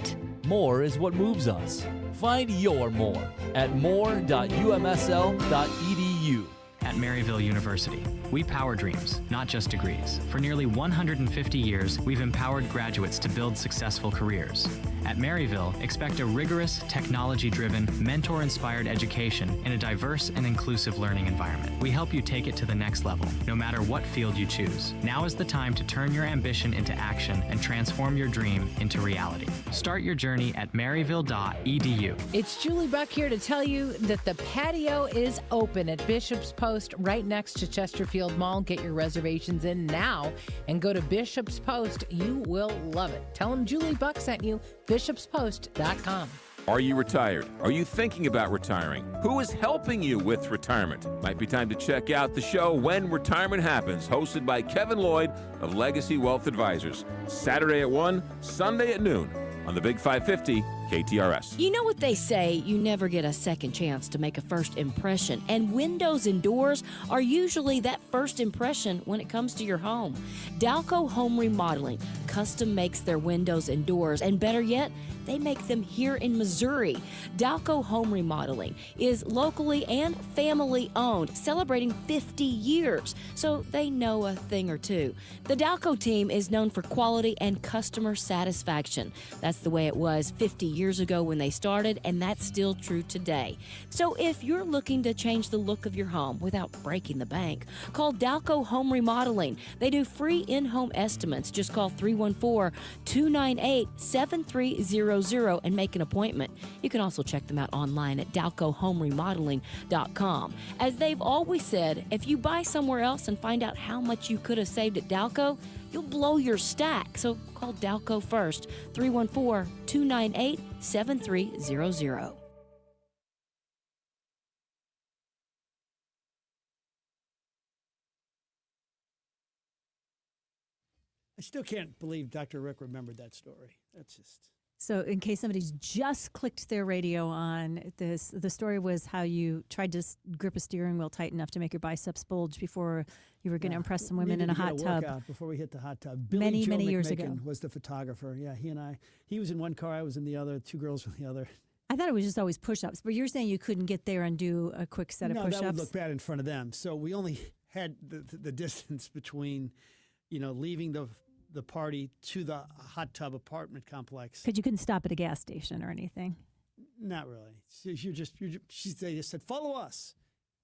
More is what moves us. Find your more at more.umsl.edu. At Maryville University, we power dreams, not just degrees. For nearly 150 years, we've empowered graduates to build successful careers. At Maryville, expect a rigorous, technology-driven, mentor-inspired education in a diverse and inclusive learning environment. We help you take it to the next level, no matter what field you choose. Now is the time to turn your ambition into action and transform your dream into reality. Start your journey at maryville.edu. It's Julie Buck here to tell you that the patio is open at Bishop's Post right next to Chesterfield Mall. Get your reservations in now and go to Bishop's Post. You will love it. Tell them Julie Buck sent you. BishopsPost.com. Are you retired? Are you thinking about retiring? Who is helping you with retirement? Might be time to check out the show When Retirement Happens, hosted by Kevin Lloyd of Legacy Wealth Advisors. Saturday at 1, Sunday at noon on the Big 550 KTRS. You know what they say, you never get a second chance to make a first impression, and windows and doors are usually that first impression when it comes to your home. Dalco Home Remodeling custom makes their windows and doors, and better yet, they make them here in Missouri. Dalco Home Remodeling is locally and family owned, celebrating 50 years, so they know a thing or two. The Dalco team is known for quality and customer satisfaction. That's the way it was 50 years ago when they started, and that's still true today. So if you're looking to change the look of your home without breaking the bank, call Dalco Home Remodeling. They do free in-home estimates. Just call 314-298-7300 and make an appointment. You can also check them out online at dalcohomeremodeling.com. As they've always said, if you buy somewhere else and find out how much you could have saved at Dalco, you'll blow your stack. So call Dalco first, 314-298-7300. I still can't believe Dr. Rick remembered that story. That's just... So in case somebody's just clicked their radio on this, the story was how you tried to grip a steering wheel tight enough to make your biceps bulge before you were going to impress some women in a hot tub. Before we hit the hot tub. Many Joe years ago. Was the photographer. Yeah, he was in one car, I was in the other, two girls in the other. I thought it was just always push-ups, but you're saying you couldn't get there and do a quick set of push-ups? No, that would look bad in front of them. So we only had the distance between, leaving the party to the hot tub apartment complex. Because you couldn't stop at a gas station or anything. Not really. They just said, follow us.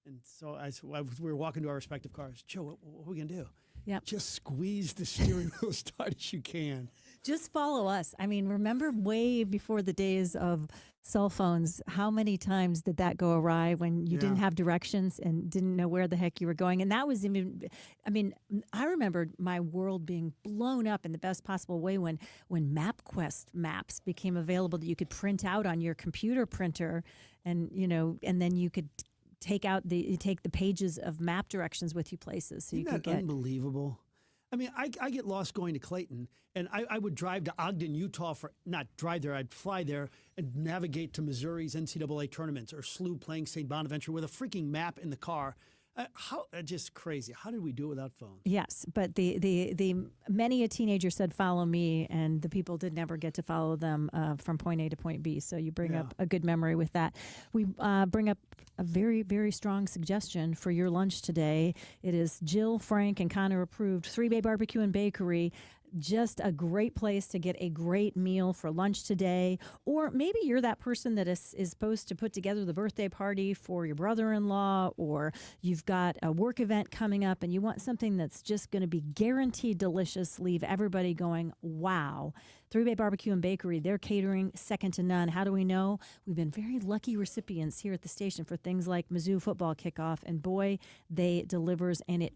And so we were walking to our respective cars. Joe, what are we going to do? Yep. Just squeeze the steering wheel as tight as you can. Just follow us. I mean, remember way before the days of cell phones, how many times did that go awry when you didn't have directions and didn't know where the heck you were going? And that was even, I mean, I remember my world being blown up in the best possible way when MapQuest maps became available that you could print out on your computer printer, and and then you could take the pages of map directions with you places. So Isn't that unbelievable? I mean, I get lost going to Clayton, and I would drive to Ogden, Utah not drive there, I'd fly there and navigate to Missouri's NCAA tournaments or SLU playing St. Bonaventure with a freaking map in the car. Just crazy. How did we do it without phones? Yes, but the many a teenager said, follow me, and the people did never get to follow them from point A to point B. So you bring up a good memory with that. We bring up a very, very strong suggestion for your lunch today. It is Jill, Frank, and Connor approved 3 Bay Barbecue and Bakery. Just a great place to get a great meal for lunch today. Or maybe you're that person that is supposed to put together the birthday party for your brother-in-law, or you've got a work event coming up and you want something that's just going to be guaranteed delicious, leave everybody going, wow. 3 Bay Barbecue and Bakery, their catering, second to none. How do we know? We've been very lucky recipients here at the station for things like Mizzou football kickoff, and boy, they deliver and it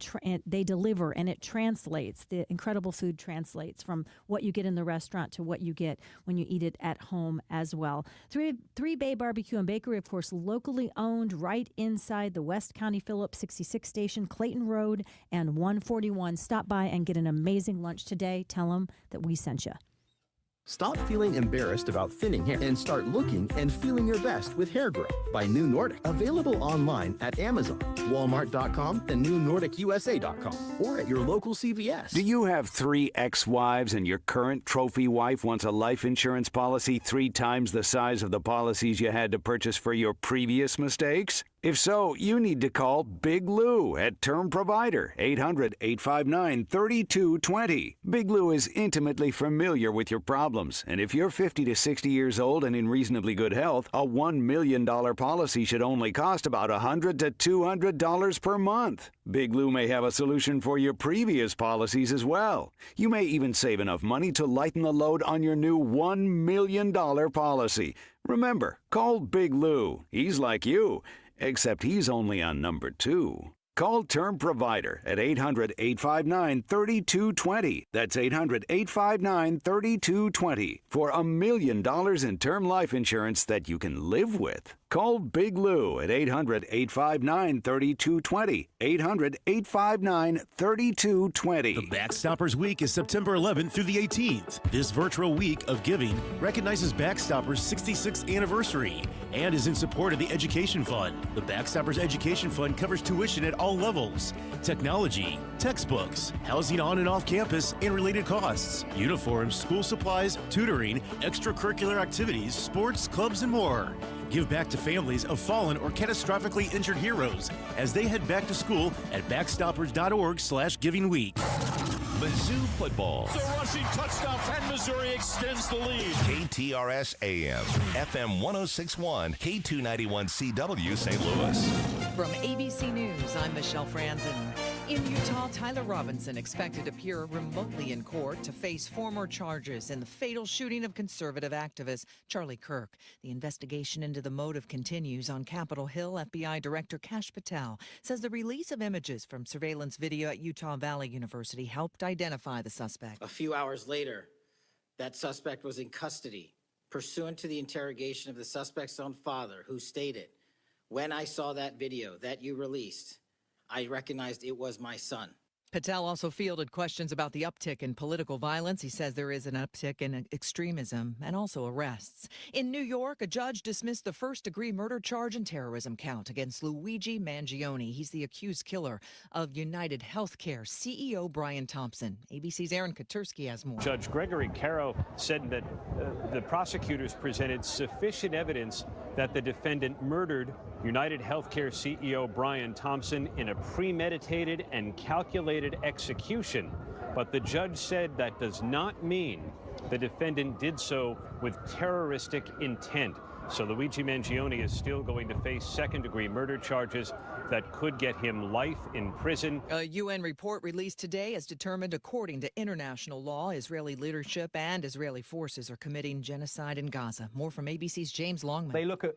translates. The incredible food translates from what you get in the restaurant to what you get when you eat it at home as well. 3 Bay Barbecue and Bakery, of course, locally owned, right inside the West County Phillips 66 station, Clayton Road and 141. Stop by and get an amazing lunch today. Tell them that we sent you. Stop feeling embarrassed about thinning hair and start looking and feeling your best with Hair Grow by New Nordic. Available online at Amazon, Walmart.com, and NewNordicUSA.com, or at your local CVS. Do you have 3 ex-wives and your current trophy wife wants a life insurance policy 3 times the size of the policies you had to purchase for your previous mistakes? If so, you need to call Big Lou at Term Provider, 800-859-3220. Big Lou is intimately familiar with your problems, and if you're 50 to 60 years old and in reasonably good health, a $1 million policy should only cost about $100 to $200 per month. Big Lou may have a solution for your previous policies as well. You may even save enough money to lighten the load on your new $1 million policy. Remember, call Big Lou. He's like you, except he's only on number 2. Call Term Provider at 800-859-3220. That's 800-859-3220 for $1 million in term life insurance that you can live with. Call Big Lou at 800-859-3220. 800-859-3220. The Backstoppers Week is September 11th through the 18th. This virtual week of giving recognizes Backstoppers' 66th anniversary and is in support of the Education Fund. The Backstoppers Education Fund covers tuition at all levels, technology, textbooks, housing on and off campus, and related costs, uniforms, school supplies, tutoring, extracurricular activities, sports, clubs, and more. Give back to families of fallen or catastrophically injured heroes as they head back to school at backstoppers.org/Giving Week. Mizzou football. The rushing touchdown, and Missouri extends the lead. KTRS AM, FM 1061, K291CW St. Louis. From ABC News, I'm Michelle Franzen. In Utah, Tyler Robinson expected to appear remotely in court to face 4 more charges in the fatal shooting of conservative activist Charlie Kirk. The investigation into the motive continues on Capitol Hill. FBI Director Kash Patel says the release of images from surveillance video at Utah Valley University helped identify the suspect. A few hours later, that suspect was in custody, pursuant to the interrogation of the suspect's own father, who stated, "When I saw that video that you released, I recognized it was my son." Patel also fielded questions about the uptick in political violence. He says there is an uptick in extremism and also arrests. In New York, a judge dismissed the first-degree murder charge and terrorism count against Luigi Mangione. He's the accused killer of United Healthcare CEO Brian Thompson. ABC's Aaron Katursky has more. Judge Gregory Caro said that the prosecutors presented sufficient evidence that the defendant murdered United Healthcare CEO Brian Thompson in a premeditated and calculated execution. But the judge said that does not mean the defendant did so with terroristic intent. So Luigi Mangione is still going to face second-degree murder charges. that could get him life in prison. A UN report released today has determined, according to international law, Israeli leadership and Israeli forces are committing genocide in Gaza. More from ABC's James Longman. They look at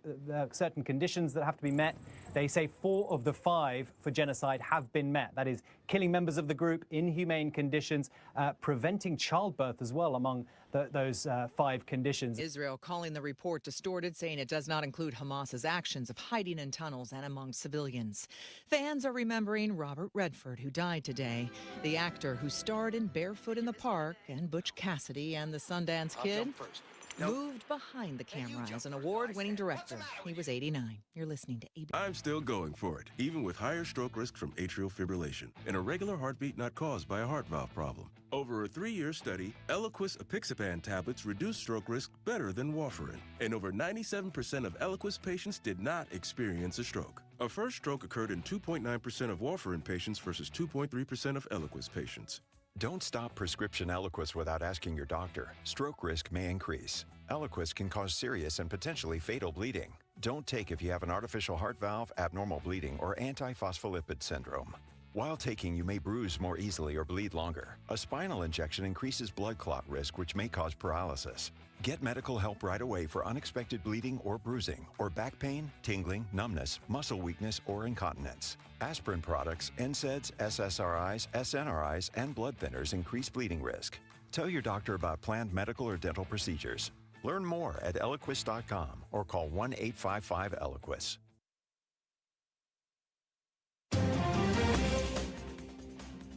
certain conditions that have to be met. They say 4 of the 5 for genocide have been met. That is, killing members of the group, inhumane conditions, preventing childbirth as well among those 5 conditions. Israel calling the report distorted, saying it does not include Hamas's actions of hiding in tunnels and among civilians. Fans are remembering Robert Redford, who died today. The actor who starred in Barefoot in the Park and Butch Cassidy and the Sundance Kid moved behind the camera as an award-winning director. He was 89. You're listening to ABC. I'm still going for it, even with higher stroke risk from atrial fibrillation and a regular heartbeat not caused by a heart valve problem. Over a 3-year study, Eliquis apixaban tablets reduced stroke risk better than warfarin, and over 97% of Eliquis patients did not experience a stroke. A first stroke occurred in 2.9% of warfarin patients versus 2.3% of Eliquis patients. Don't stop prescription Eliquis without asking your doctor. Stroke risk may increase. Eliquis can cause serious and potentially fatal bleeding. Don't take if you have an artificial heart valve, abnormal bleeding, or antiphospholipid syndrome. While taking, you may bruise more easily or bleed longer. A spinal injection increases blood clot risk, which may cause paralysis. Get medical help right away for unexpected bleeding or bruising, or back pain, tingling, numbness, muscle weakness, or incontinence. Aspirin products, NSAIDs, SSRIs, SNRIs, and blood thinners increase bleeding risk. Tell your doctor about planned medical or dental procedures. Learn more at Eliquis.com or call 1-855-ELIQUIS.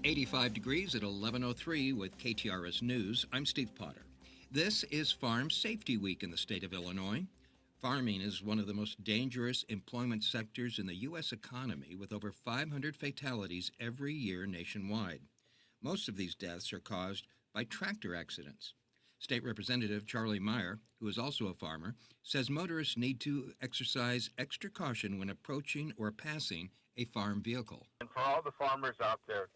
"85 degrees at 11:03 with KTRS News. I'm Steve Potter. This is Farm Safety Week in the state of Illinois. Farming is one of the most dangerous employment sectors in the U.S. economy, with over 500 fatalities every year nationwide. Most of these deaths are caused by tractor accidents. State Representative Charlie Meyer, who is also a farmer, says motorists need to exercise extra caution when approaching or passing a farm vehicle. And for all the farmers out there,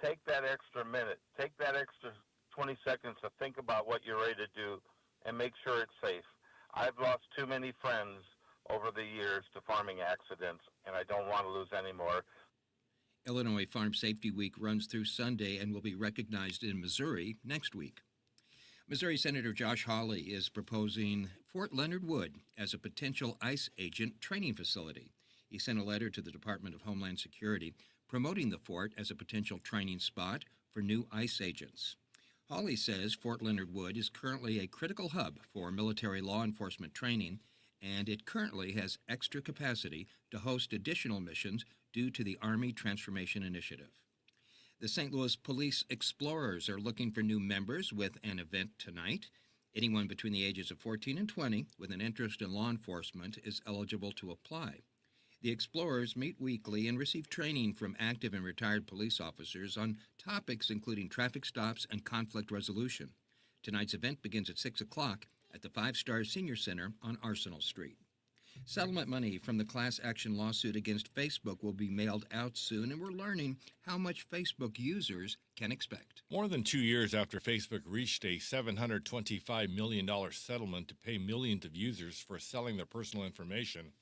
take that extra minute, take that extra 20 seconds to think about what you're ready to do and make sure it's safe. I've lost too many friends over the years to farming accidents, and I don't want to lose any more. Illinois Farm Safety Week runs through Sunday and will be recognized in Missouri next week. Missouri Senator Josh Hawley is proposing Fort Leonard Wood as a potential ICE agent training facility. He sent a letter to the Department of Homeland Security promoting the fort as a potential training spot for new ICE agents. Hawley says Fort Leonard Wood is currently a critical hub for military law enforcement training, and it currently has extra capacity to host additional missions due to the Army Transformation Initiative. The St. Louis Police Explorers are looking for new members with an event tonight. Anyone between the ages of 14 and 20 with an interest in law enforcement is eligible to apply. The Explorers meet weekly and receive training from active and retired police officers on topics including traffic stops and conflict resolution. Tonight's event begins at 6 o'clock at the 5-Star Senior Center on Arsenal Street. Settlement money from the class action lawsuit against Facebook will be mailed out soon, and we're learning how much Facebook users can expect. More than 2 years after Facebook reached a $725 million settlement to pay millions of users for selling their personal information,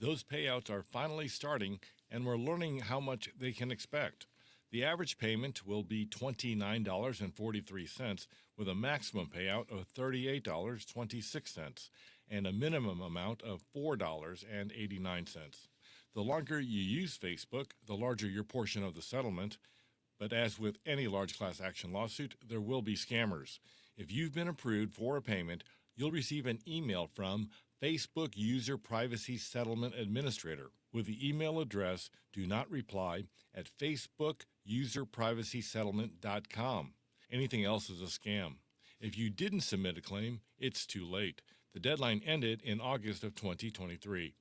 those payouts are finally starting, and we're learning how much they can expect. The average payment will be $29.43, with a maximum payout of $38.26, and a minimum amount of $4.89. The longer you use Facebook, the larger your portion of the settlement. But as with any large class action lawsuit, there will be scammers. If you've been approved for a payment, you'll receive an email from Facebook User Privacy Settlement Administrator with the email address do not reply at facebookuserprivacysettlement.com. Anything else is a scam. If you didn't submit a claim, it's too late. The deadline ended in August of 2023.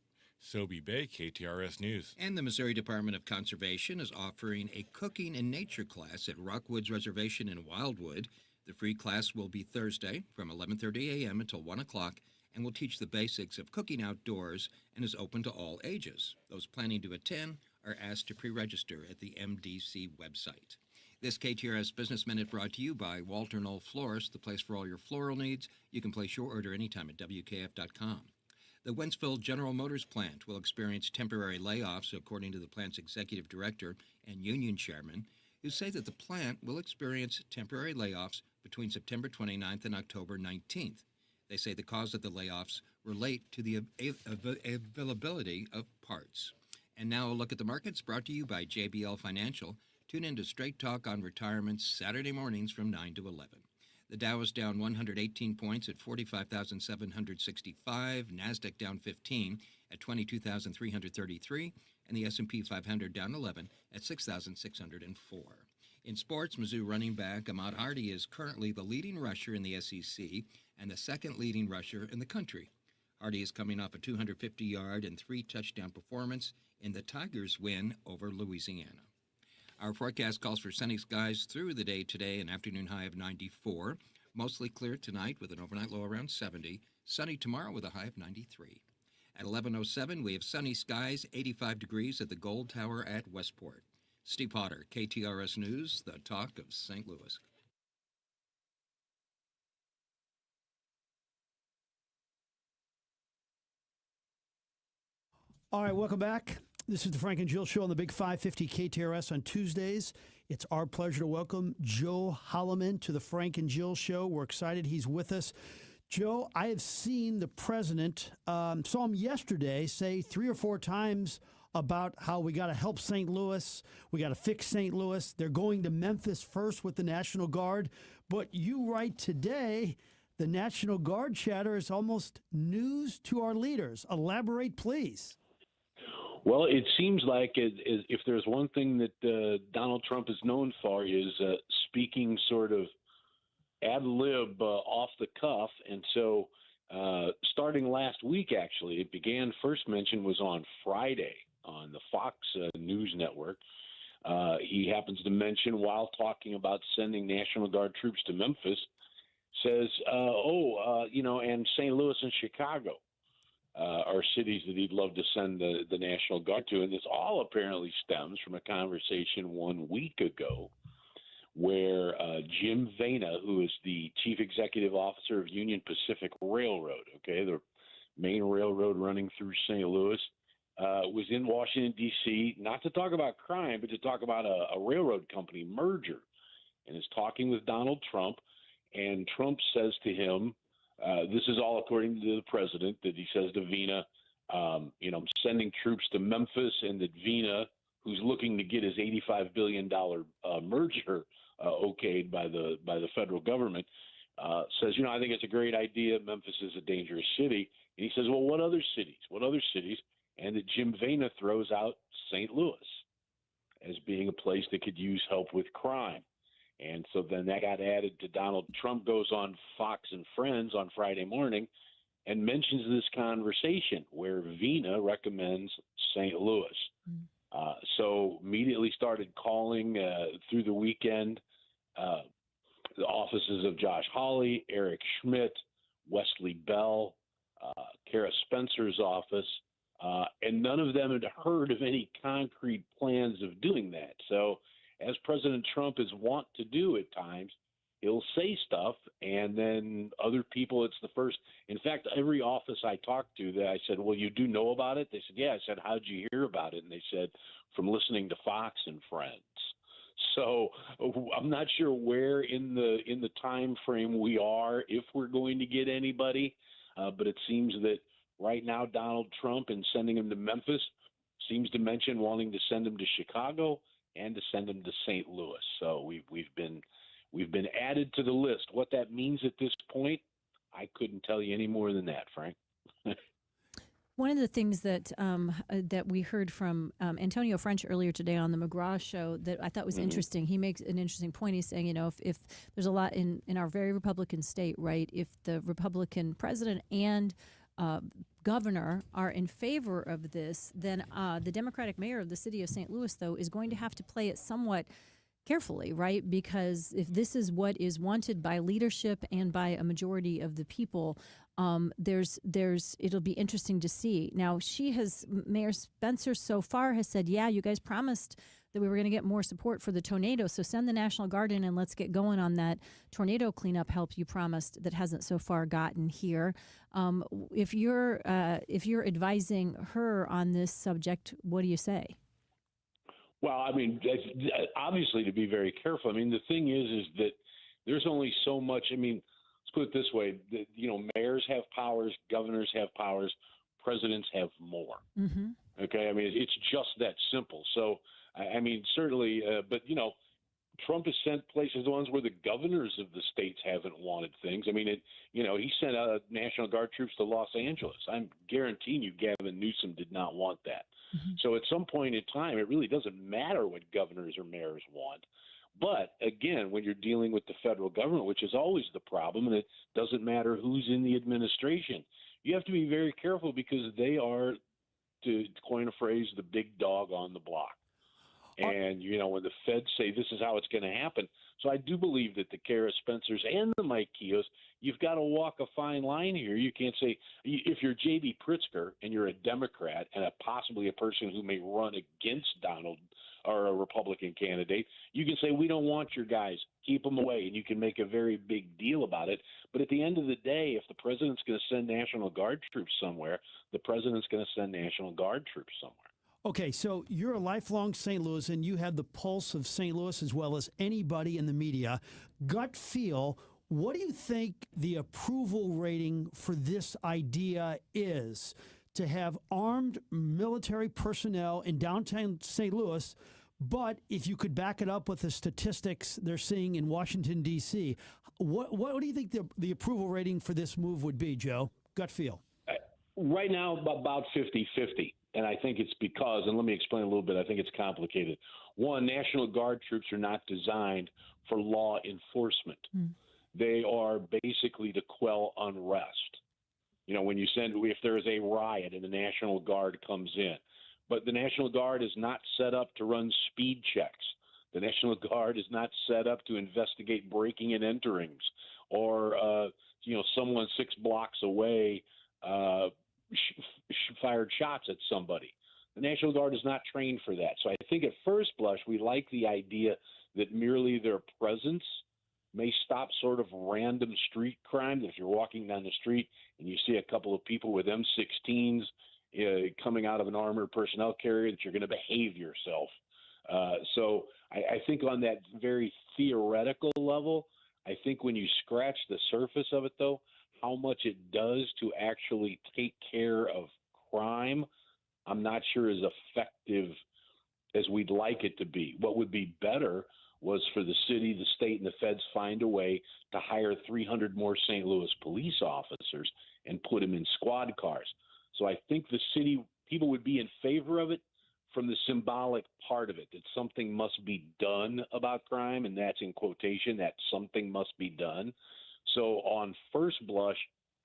Sobe Bay, KTRS News. And the Missouri Department of Conservation is offering a cooking in nature class at Rockwoods Reservation in Wildwood. The free class will be Thursday from 11:30 a.m. until 1 o'clock and will teach the basics of cooking outdoors and is open to all ages. Those planning to attend are asked to pre-register at the MDC website. This KTRS Business Minute brought to you by Walter Knoll Florist, the place for all your floral needs. You can place your order anytime at WKF.com. The Wentzville General Motors plant will experience temporary layoffs, according to the plant's executive director and union chairman, who say that the plant will experience temporary layoffs between September 29th and October 19th. They say the cause of the layoffs relate to the availability of parts. And now a look at the markets brought to you by JBL Financial. Tune in to Straight Talk on Retirement Saturday mornings from 9 to 11. The Dow is down 118 points at 45,765. NASDAQ down 15 at 22,333. And the S&P 500 down 11 at 6,604. In sports, Mizzou running back Ahmad Hardy is currently the leading rusher in the SEC and the second leading rusher in the country. Hardy is coming off a 250-yard and 3-touchdown performance in the Tigers' win over Louisiana. Our forecast calls for sunny skies through the day today, an afternoon high of 94. Mostly clear tonight with an overnight low around 70. Sunny tomorrow with a high of 93. At 11:07, we have sunny skies, 85 degrees at the Gold Tower at Westport. Steve Potter, KTRS News, the talk of St. Louis. All right, welcome back. This is the Frank and Jill Show on the Big 550 KTRS on Tuesdays. It's our pleasure to welcome Joe Holloman to the Frank and Jill Show. We're excited he's with us. Joe, I have seen the president, saw him yesterday, say 3 or 4 times about how we got to help St. Louis, we got to fix St. Louis. They're going to Memphis first with the National Guard. But you write today, the National Guard chatter is almost news to our leaders. Elaborate, please. Well, it seems like if there's one thing that Donald Trump is known for is speaking sort of ad lib off the cuff. And so starting last week, actually, it began, first mention was on Friday on the Fox News Network. He happens to mention, while talking about sending National Guard troops to Memphis, says, and St. Louis and Chicago are cities that he'd love to send the National Guard to. And this all apparently stems from a conversation 1 week ago where Jim Vena, who is the chief executive officer of Union Pacific Railroad, the main railroad running through St. Louis, was in Washington, D.C., not to talk about crime, but to talk about a railroad company merger, and is talking with Donald Trump. And Trump says to him, this is all according to the president, that he says to Vena, I'm sending troops to Memphis, and that Vena, who's looking to get his $85 billion merger okayed by the federal government, says, I think it's a great idea. Memphis is a dangerous city. And he says, well, what other cities? What other cities? And that Jim Vena throws out St. Louis as being a place that could use help with crime. And so then that got added to Donald Trump goes on Fox and Friends on Friday morning and mentions this conversation where Vena recommends St. Louis. So immediately started calling through the weekend the offices of Josh Hawley, Eric Schmidt, Wesley Bell, Kara Spencer's office, and none of them had heard of any concrete plans of doing that. So as President Trump is wont to do at times, he'll say stuff, and then other people, it's the first. In fact, every office I talked to, that I said, well, you do know about it? They said, yeah. I said, how'd you hear about it? And they said, from listening to Fox and Friends. So I'm not sure where in the time frame we are, if we're going to get anybody, but it seems that right now Donald Trump, in sending him to Memphis, seems to mention wanting to send him to Chicago and to send him to St. Louis. So we've been added to the list. What that means at this point, I couldn't tell you any more than that, Frank. One of the things that that we heard from Antonio French earlier today on the McGraw show that I thought was interesting, he makes an interesting point. He's saying, if there's a lot in our very Republican state, right, if the Republican president and governor are in favor of this, then the Democratic mayor of the city of St. Louis, though, is going to have to play it somewhat carefully, right? Because if this is what is wanted by leadership and by a majority of the people, it'll be interesting to see. Now, Mayor Spencer so far has said, yeah, you guys promised that we were going to get more support for the tornado. So send the National Guard in and let's get going on that tornado cleanup help you promised that hasn't so far gotten here. If you're advising her on this subject, what do you say? Well, I mean, obviously to be very careful. I mean, the thing is that there's only so much. I mean, let's put it this way: mayors have powers, governors have powers, presidents have more. Mm-hmm. Okay, I mean, it's just that simple. So, I mean, certainly, but Trump has sent places, the ones where the governors of the states haven't wanted things. I mean, he sent National Guard troops to Los Angeles. I'm guaranteeing you, Gavin Newsom did not want that. Mm-hmm. So at some point in time, it really doesn't matter what governors or mayors want. But again, when you're dealing with the federal government, which is always the problem, and it doesn't matter who's in the administration, you have to be very careful because they are, to coin a phrase, the big dog on the block. And, when the feds say this is how it's going to happen. So I do believe that the Kara Spencers and the Mike Keoghs, you've got to walk a fine line here. You can't say, if you're J.B. Pritzker and you're a Democrat and possibly a person who may run against Donald or a Republican candidate, you can say, we don't want your guys, keep them away. And you can make a very big deal about it. But at the end of the day, if the president's going to send National Guard troops somewhere, the president's going to send National Guard troops somewhere. Okay, so you're a lifelong St. Louis, and you have the pulse of St. Louis as well as anybody in the media. Gut feel, what do you think the approval rating for this idea is to have armed military personnel in downtown St. Louis, but if you could back it up with the statistics they're seeing in Washington, D.C., what do you think the approval rating for this move would be, Joe? Gut feel. Right now, about 50-50. And I think it's because, and let me explain a little bit, I think it's complicated. One, National Guard troops are not designed for law enforcement. They are basically to quell unrest. If there's a riot and the National Guard comes in. But the National Guard is not set up to run speed checks. The National Guard is not set up to investigate breaking and enterings or, someone 6 blocks away fired shots at somebody. The National Guard is not trained for that. So I think at first blush, we like the idea that merely their presence may stop sort of random street crime. If you're walking down the street and you see a couple of people with M16s coming out of an armored personnel carrier, that you're going to behave yourself. So I think on that very theoretical level, I think when you scratch the surface of it, though, how much it does to actually take care of crime, I'm not sure is effective as we'd like it to be. What would be better was for the city, the state, and the feds find a way to hire 300 more St. Louis police officers and put them in squad cars. So I think the city people would be in favor of it from the symbolic part of it, that something must be done about crime, and that's in quotation, that something must be done. So on first blush,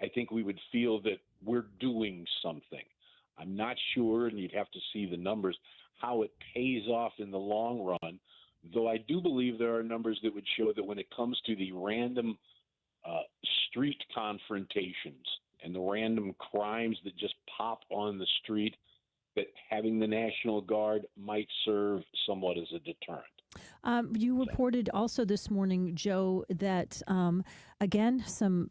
I think we would feel that we're doing something. I'm not sure, and you'd have to see the numbers, how it pays off in the long run, though I do believe there are numbers that would show that when it comes to the random street confrontations and the random crimes that just pop on the street, that having the National Guard might serve somewhat as a deterrent. You reported also this morning, Joe, that, again, some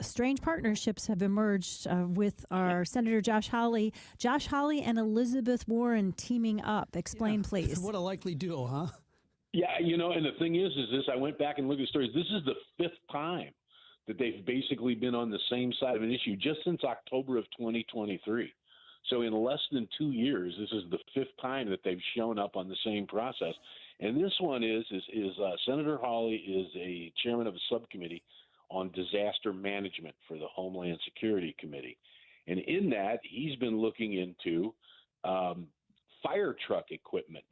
strange partnerships have emerged with our Senator Josh Hawley. Josh Hawley and Elizabeth Warren teaming up. Explain, please. What a likely duo, huh? Yeah, and the thing is this, I went back and looked at the stories. This is the 5th time that they've basically been on the same side of an issue just since October of 2023. So in less than 2 years, this is the 5th time that they've shown up on the same process. And this one is Senator Hawley is a chairman of a subcommittee on disaster management for the Homeland Security Committee. And in that, he's been looking into fire truck equipment.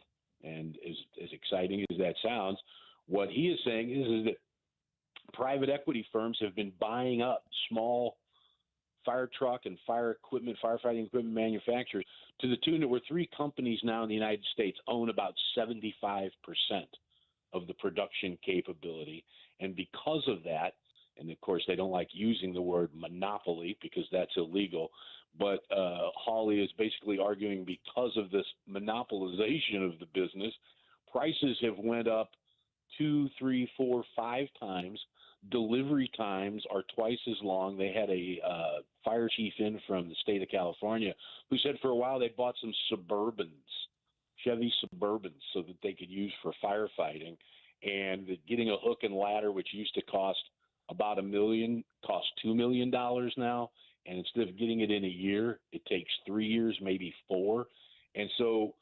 And as exciting as that sounds, what he is saying is that private equity firms have been buying up small fire truck and fire equipment, firefighting equipment manufacturers to the tune that where 3 companies now in the United States own about 75% of the production capability. And because of that, and of course they don't like using the word monopoly because that's illegal, but Hawley is basically arguing because of this monopolization of the business prices have went up 2, 3, 4, 5 times. Delivery times are twice as long. They had a fire chief in from the state of California who said for a while they bought some Suburbans, Chevy Suburbans, so that they could use for firefighting. And that getting a hook and ladder, which used to cost about $1 million, costs $2 million now. And instead of getting it in a year, it takes 3 years, maybe 4. And so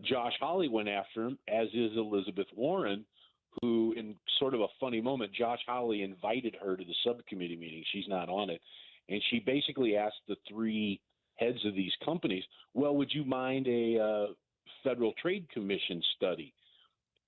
Josh Hawley went after him, as is Elizabeth Warren, who, in sort of a funny moment, Josh Hawley invited her to the subcommittee meeting. She's not on it. And she basically asked the 3 heads of these companies, well, would you mind a Federal Trade Commission study?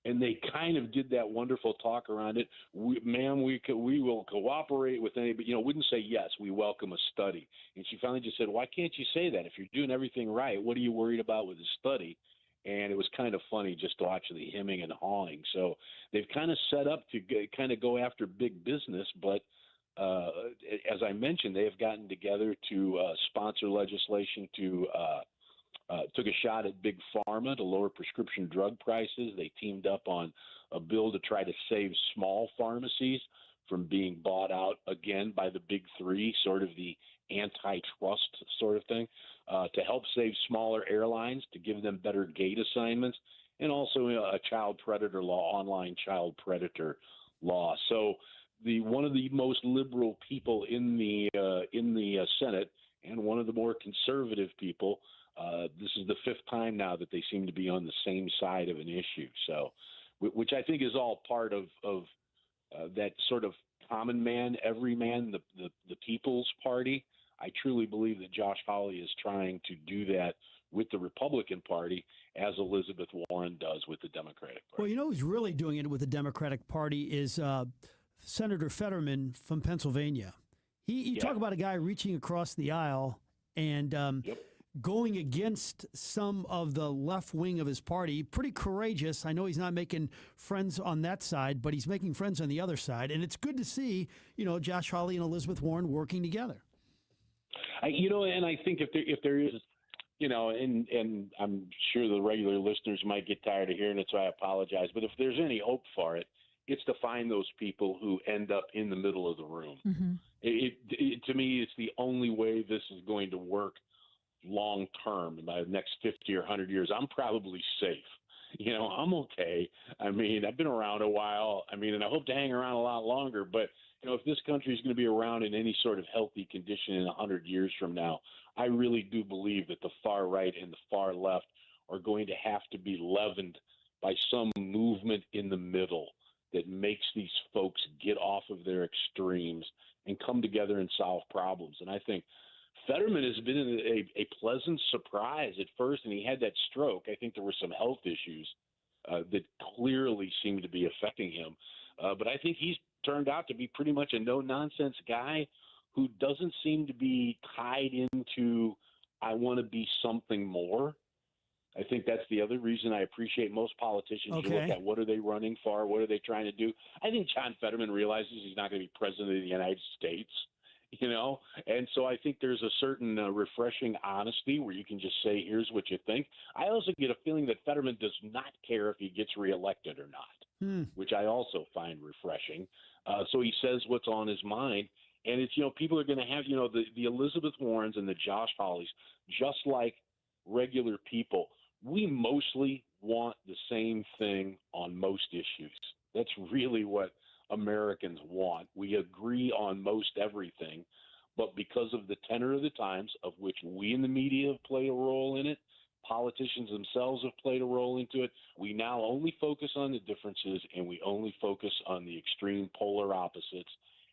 And they kind of did that wonderful talk around it. Ma'am, we will cooperate with anybody. Wouldn't say yes, we welcome a study. And she finally just said, why can't you say that? If you're doing everything right, what are you worried about with the study? And it was kind of funny just to watch the hemming and hawing. So they've kind of set up to kind of go after big business. But as I mentioned, they have gotten together to sponsor legislation to took a shot at Big Pharma to lower prescription drug prices. They teamed up on a bill to try to save small pharmacies from being bought out again by the big 3, sort of the antitrust sort of thing, to help save smaller airlines, to give them better gate assignments, and also a child predator law, online child predator law. So one of the most liberal people in the Senate and one of the more conservative people, this is the 5th time now that they seem to be on the same side of an issue. So, which I think is all part of that sort of common man, everyman, the People's Party. I truly believe that Josh Hawley is trying to do that with the Republican Party, as Elizabeth Warren does with the Democratic Party. Well, who's really doing it with the Democratic Party is Senator Fetterman from Pennsylvania. You talk about a guy reaching across the aisle and going against some of the left wing of his party. Pretty courageous. I know he's not making friends on that side, but he's making friends on the other side. And it's good to see, Josh Hawley and Elizabeth Warren working together. And I think if there is, and I'm sure the regular listeners might get tired of hearing it, so I apologize. But if there's any hope for it, it's to find those people who end up in the middle of the room. Mm-hmm. To me, it's the only way this is going to work long term. In the next 50 or 100 years, I'm probably safe. I'm okay. I mean, I've been around a while. And I hope to hang around a lot longer. But if this country is going to be around in any sort of healthy condition in 100 years from now, I really do believe that the far right and the far left are going to have to be leavened by some movement in the middle that makes these folks get off of their extremes and come together and solve problems. And I think Fetterman has been a pleasant surprise at first, and he had that stroke. I think there were some health issues that clearly seemed to be affecting him. But I think he's turned out to be pretty much a no-nonsense guy who doesn't seem to be tied into, I want to be something more. I think that's the other reason I appreciate most politicians. Okay. You look at what are they running for? What are they trying to do? I think John Fetterman realizes he's not going to be president of the United States. And so I think there's a certain refreshing honesty where you can just say, here's what you think. I also get a feeling that Fetterman does not care if he gets reelected or not, which I also find refreshing. So he says what's on his mind. And it's, people are going to have, the Elizabeth Warrens and the Josh Hawleys, just like regular people. We mostly want the same thing on most issues. That's really what Americans want. We agree on most everything, but because of the tenor of the times, of which we in the media have played a role in it, politicians themselves have played a role into it, we now only focus on the differences and we only focus on the extreme polar opposites.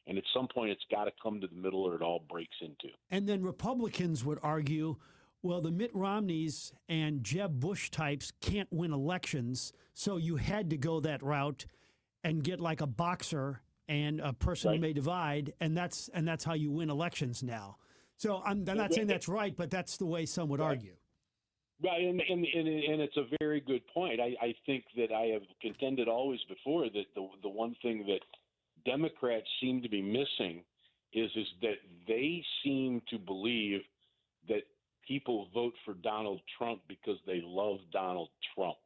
And at some point, it's got to come to the middle or it all breaks into. And then Republicans would argue, well, the Mitt Romneys and Jeb Bush types can't win elections, so you had to go that route and get like a boxer and a person who may divide, and that's how you win elections now. So I'm not saying that's right, but that's the way some would argue. Right, and it's a very good point. I think that I have contended always before that the one thing that Democrats seem to be missing is that they seem to believe that people vote for Donald Trump because they love Donald Trump.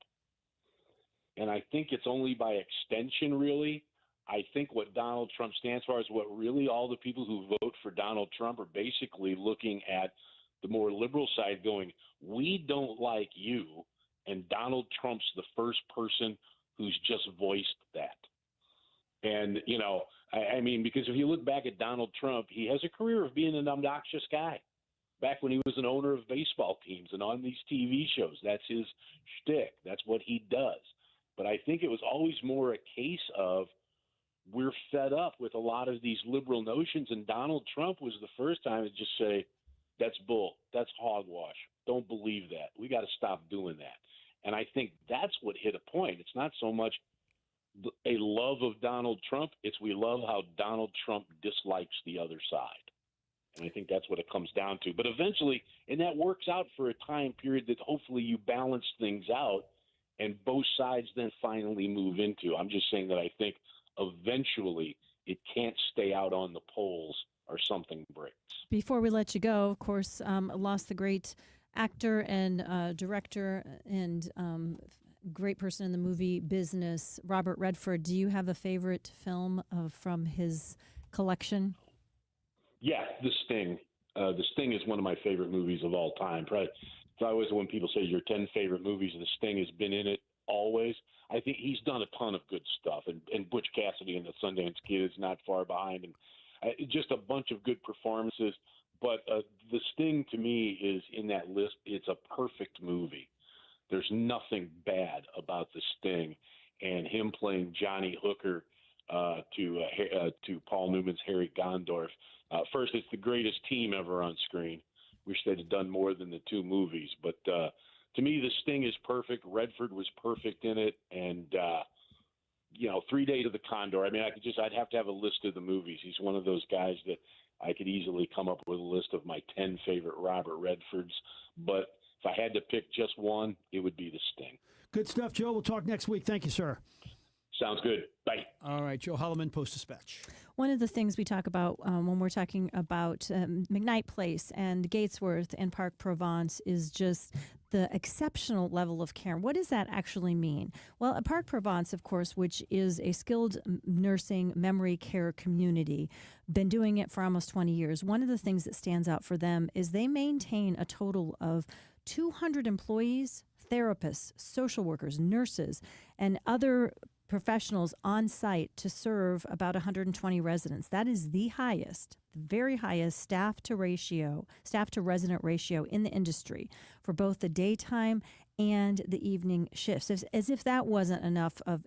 And I think it's only by extension, really. I think what Donald Trump stands for is what really all the people who vote for Donald Trump are basically looking at the more liberal side going, we don't like you. And Donald Trump's the first person who's just voiced that. And, you know, I mean, because if you look back at Donald Trump, he has a career of being an obnoxious guy. Back when he was an owner of baseball teams and on these TV shows, that's his shtick. That's what he does. But I think it was always more a case of we're fed up with a lot of these liberal notions, and Donald Trump was the first time to just say, that's bull, that's hogwash, don't believe that. We got to stop doing that. And I think that's what hit a point. It's not so much a love of Donald Trump, it's we love how Donald Trump dislikes the other side. And I think that's what it comes down to. But eventually, and that works out for a time period that hopefully you balance things out and both sides then finally move into. I'm just saying that I think eventually it can't stay out on the polls or something breaks. Before we let you go, of course, lost the great actor and director and great person in the movie business, Robert Redford. Do you have a favorite film from his collection? Yeah, The Sting. The Sting is one of my favorite movies of all time. Probably, it's always when people say your 10 favorite movies, The Sting has been in it always. I think he's done a ton of good stuff, and Butch Cassidy and the Sundance Kid is not far behind, and just a bunch of good performances. But The Sting, to me, is in that list. It's a perfect movie. There's nothing bad about The Sting, and him playing Johnny Hooker to Paul Newman's Harry Gondorf. First, it's the greatest team ever on screen. Wish they'd have done more than the two movies, but to me, The Sting is perfect. Redford was perfect in it, and 3 Days of the Condor. I mean, I'd have to have a list of the movies. He's one of those guys that I could easily come up with a list of my 10 favorite Robert Redfords. But if I had to pick just one, it would be The Sting. Good stuff, Joe. We'll talk next week. Thank you, sir. Sounds good. Bye. All right, Joe Holloman, Post-Dispatch. One of the things we talk about when we're talking about McKnight Place and Gatesworth and Park Provence is just the exceptional level of care. What does that actually mean? Well, at Park Provence, of course, which is a skilled nursing memory care community, been doing it for almost 20 years. One of the things that stands out for them is they maintain a total of 200 employees, therapists, social workers, nurses, and other professionals on site to serve about 120 residents. That is the highest, the very highest staff to resident ratio in the industry for both the daytime and the evening shifts. As if that wasn't enough of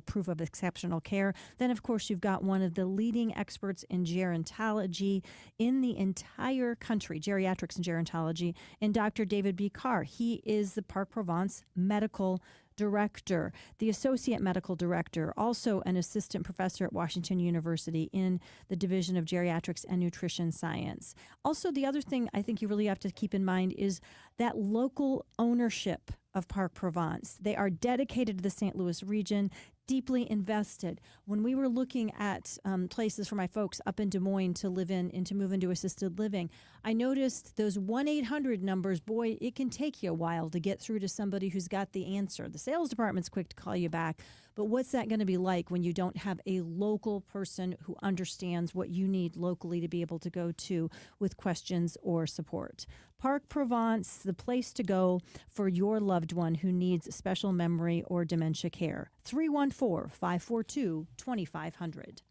proof of exceptional care, then of course you've got one of the leading experts in gerontology in the entire country, geriatrics and gerontology, and Dr. David B. Carr. He is the Park Provence medical director, the associate medical director, also an assistant professor at Washington University in the Division of Geriatrics and Nutrition Science. Also, the other thing I think you really have to keep in mind is that local ownership of Park Provence. They are dedicated to the St. Louis region, deeply invested. When we were looking at places for my folks up in Des Moines to live in and to move into assisted living, I noticed those 1-800 numbers. Boy, it can take you a while to get through to somebody who's got the answer. The sales department's quick to call you back, but what's that going to be like when you don't have a local person who understands what you need locally to be able to go to with questions or support? Park Provence, the place to go for your loved one who needs special memory or dementia care. 314-542-2500.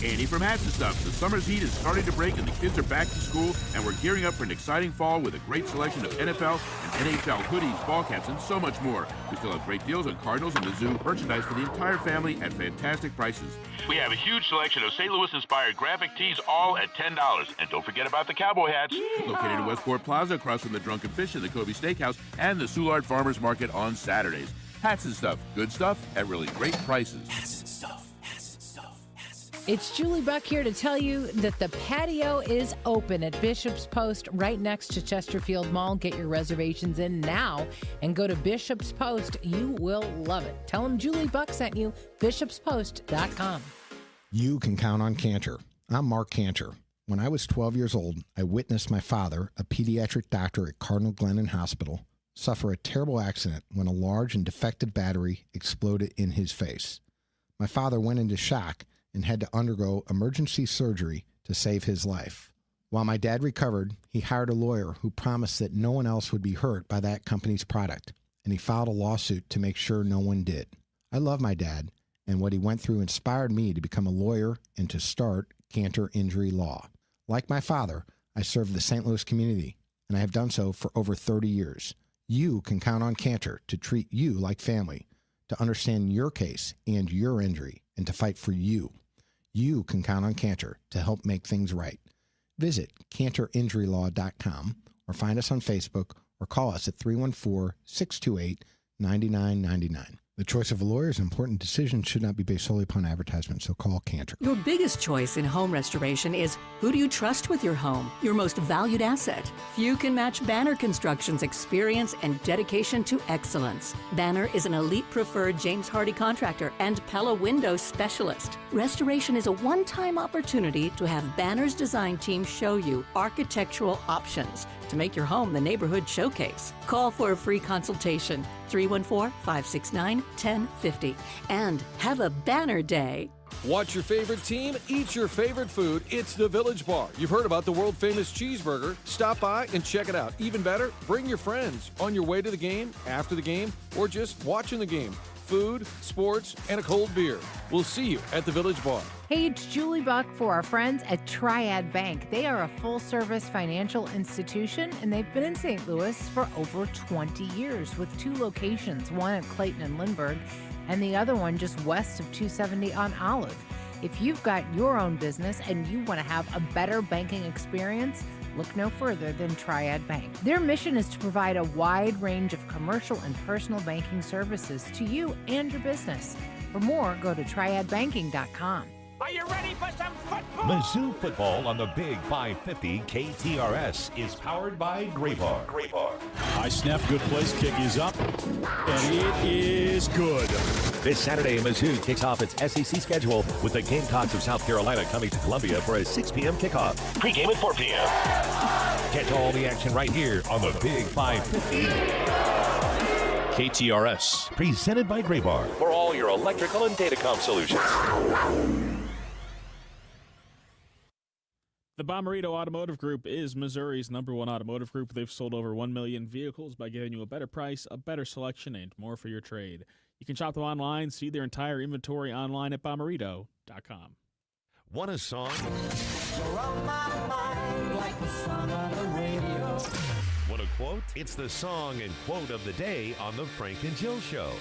Andy from Hats and Stuff. The summer's heat is starting to break and the kids are back to school, and we're gearing up for an exciting fall with a great selection of NFL and NHL hoodies, ball caps, and so much more. We still have great deals on Cardinals and the Zoo merchandise for the entire family at fantastic prices. We have a huge selection of St. Louis-inspired graphic tees, all at $10. And don't forget about the cowboy hats. Located at Westport Plaza across from the Drunken Fish and the Kobe Steakhouse and the Soulard Farmers Market on Saturdays. Hats and Stuff. Good stuff at really great prices. Hats and Stuff. It's Julie Buck here to tell you that the patio is open at Bishop's Post right next to Chesterfield Mall. Get your reservations in now and go to Bishop's Post. You will love it. Tell them Julie Buck sent you, bishopspost.com. You can count on Cantor. I'm Mark Cantor. When I was 12 years old, I witnessed my father, a pediatric doctor at Cardinal Glennon Hospital, suffer a terrible accident when a large and defective battery exploded in his face. My father went into shock and had to undergo emergency surgery to save his life. While my dad recovered, he hired a lawyer who promised that no one else would be hurt by that company's product, and he filed a lawsuit to make sure no one did. I love my dad, and what he went through inspired me to become a lawyer and to start Cantor Injury Law. Like my father, I serve the St. Louis community, and I have done so for over 30 years. You can count on Cantor to treat you like family, to understand your case and your injury, and to fight for you. You can count on Cantor to help make things right. Visit cantorinjurylaw.com or find us on Facebook or call us at 314-628-9999. The choice of a lawyer is an important decision, should not be based solely upon advertisement, so call Cantor. Your biggest choice in home restoration is who do you trust with your home, your most valued asset. Few can match Banner Construction's experience and dedication to excellence. Banner is an elite preferred James Hardy contractor and Pella window specialist. Restoration is a one-time opportunity to have Banner's design team show you architectural options to make your home the neighborhood showcase. Call for a free consultation, 314-569-1050. And have a banner day. Watch your favorite team, eat your favorite food. It's the Village Bar. You've heard about the world-famous cheeseburger. Stop by and check it out. Even better, bring your friends on your way to the game, after the game, or just watching the game. Food, sports, and a cold beer. We'll see you at the Village Bar. Hey, it's Julie Buck for our friends at Triad Bank. They are a full-service financial institution, and they've been in St. Louis for over 20 years with 2 locations, one at Clayton and Lindbergh, and the other one just west of 270 on Olive. If you've got your own business and you want to have a better banking experience, look no further than Triad Bank. Their mission is to provide a wide range of commercial and personal banking services to you and your business. For more, go to triadbanking.com. Are you ready for some football? Mizzou football on the Big 550 KTRS is powered by Graybar. High snap, good place, kick is up, and it is good. This Saturday, Mizzou kicks off its SEC schedule with the Gamecocks of South Carolina coming to Columbia for a 6 p.m. kickoff. Pre-game at 4 p.m. Catch all the action right here on the Big 550. KTRS. Presented by Graybar for all your electrical and datacom solutions. The Bommarito Automotive Group is Missouri's #1 automotive group. They've sold over 1 million vehicles by giving you a better price, a better selection, and more for your trade. You can shop them online, see their entire inventory online at bommarito.com. Want a song? Around my mind like the song on the radio. Want a quote? It's the song and quote of the day on the Frank and Jill Show.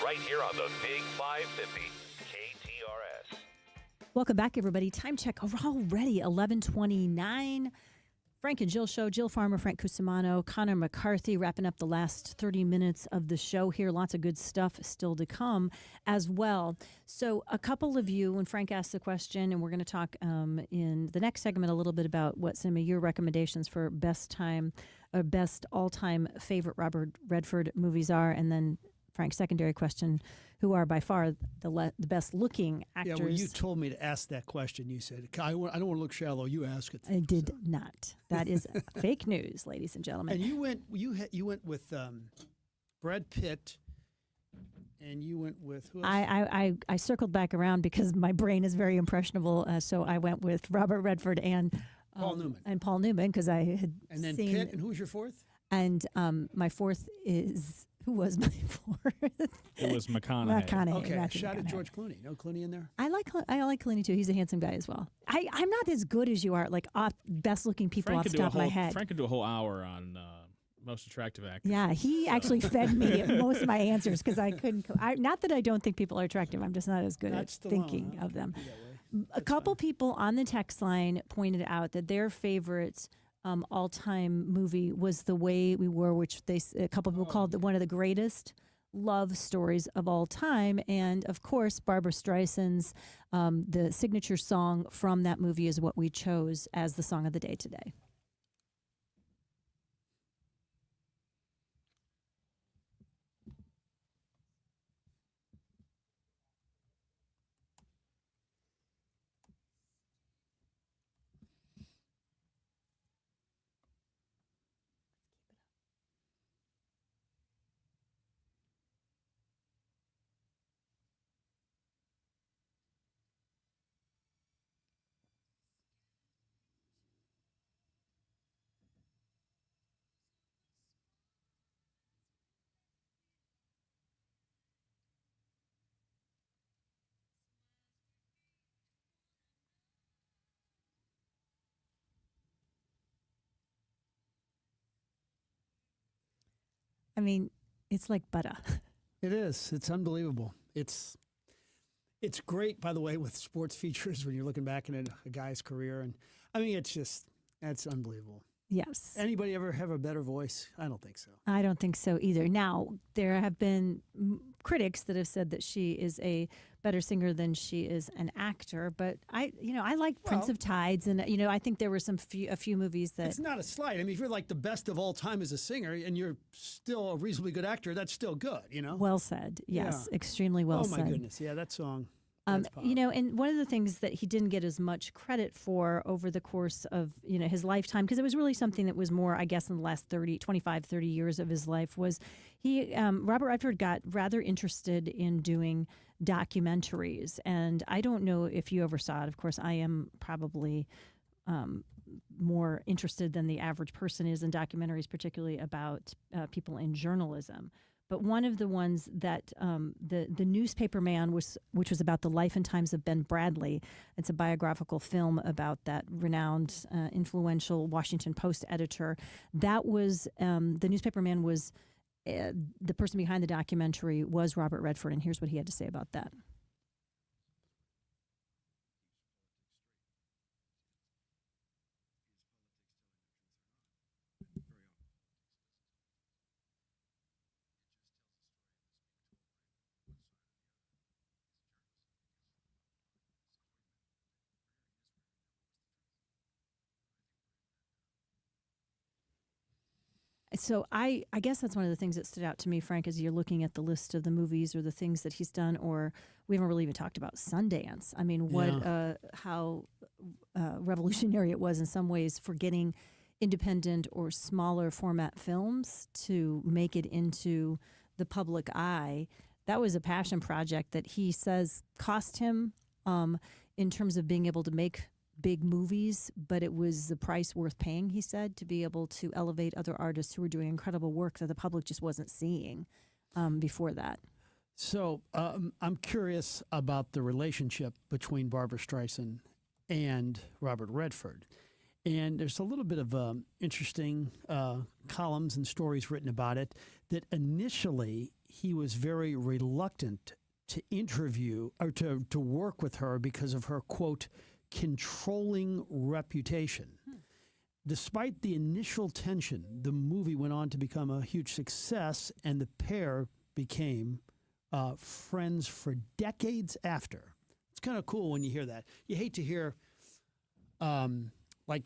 Right here on the Big 550 KTRS. Welcome back, everybody. Time check already, 11:29. Frank and Jill Show. Jill Farmer, Frank Cusimano, Connor McCarthy wrapping up the last 30 minutes of the show here. Lots of good stuff still to come as well. So a couple of you, when Frank asked the question, and we're going to talk in the next segment a little bit about what some of your recommendations for best all-time favorite Robert Redford movies are, and then Frank's secondary question, who are by far the best-looking actors. Yeah, well, you told me to ask that question. You said, I don't want to look shallow. You ask it. I did not. That is fake news, ladies and gentlemen. And you went with Brad Pitt, and you went with who else? I circled back around because my brain is very impressionable, so I went with Robert Redford and Paul Newman. And Paul Newman, because I had and then seen Pitt, and who's your fourth? And my fourth is... Who was my fourth? It was McConaughey. Okay, Matthew shot at McConaughey. George Clooney. No Clooney in there? I like Clooney too. He's a handsome guy as well. I'm not as good as you are, like best looking people Frank off the could do top of my head. Frank could do a whole hour on most attractive actors. Yeah, he actually fed me most of my answers because I couldn't. Not that I don't think people are attractive. I'm just not as good at thinking of them. A couple people on the text line pointed out that their favorites all-time movie was The Way We Were, which a couple people called one of the greatest love stories of all time. And of course, Barbra Streisand's the signature song from that movie is what we chose as the song of the day today. I mean, it's like butter. It is. It's unbelievable. It's great, by the way, with sports features when you're looking back at a guy's career. And I mean, that's unbelievable. Yes. Anybody ever have a better voice? I don't think so. I don't think so either. Now, there have been critics that have said that she is a better singer than she is an actor, but I like Prince of Tides, and I think there were a few movies that it's not a slight. I mean, if you're like the best of all time as a singer and you're still a reasonably good actor, that's still good, Well said. Yes, Yeah. extremely well said. Oh my goodness, yeah, that song. And one of the things that he didn't get as much credit for over the course of, his lifetime, because it was really something that was more, I guess, in the last 25, 30 years of his life, was Robert Redford got rather interested in doing documentaries. And I don't know if you ever saw it. Of course, I am probably more interested than the average person is in documentaries, particularly about people in journalism. But one of the ones that the Newspaper Man which was about the life and times of Ben Bradlee. It's a biographical film about that renowned, influential Washington Post editor. That was the Newspaper Man was the person behind the documentary was Robert Redford, and here's what he had to say about that. So I guess that's one of the things that stood out to me, Frank, as you're looking at the list of the movies or the things that he's done, or we haven't really even talked about Sundance. I mean, how revolutionary it was in some ways for getting independent or smaller format films to make it into the public eye. That was a passion project that he says cost him in terms of being able to make big movies, but it was the price worth paying, he said, to be able to elevate other artists who were doing incredible work that the public just wasn't seeing before that. So I'm curious about the relationship between Barbra Streisand and Robert Redford. And there's a little bit of interesting columns and stories written about it, that initially he was very reluctant to interview or to work with her because of her, quote, controlling reputation. Despite the initial tension, the movie went on to become a huge success, and the pair became friends for decades after. It's kind of cool when you hear that. You hate to hear like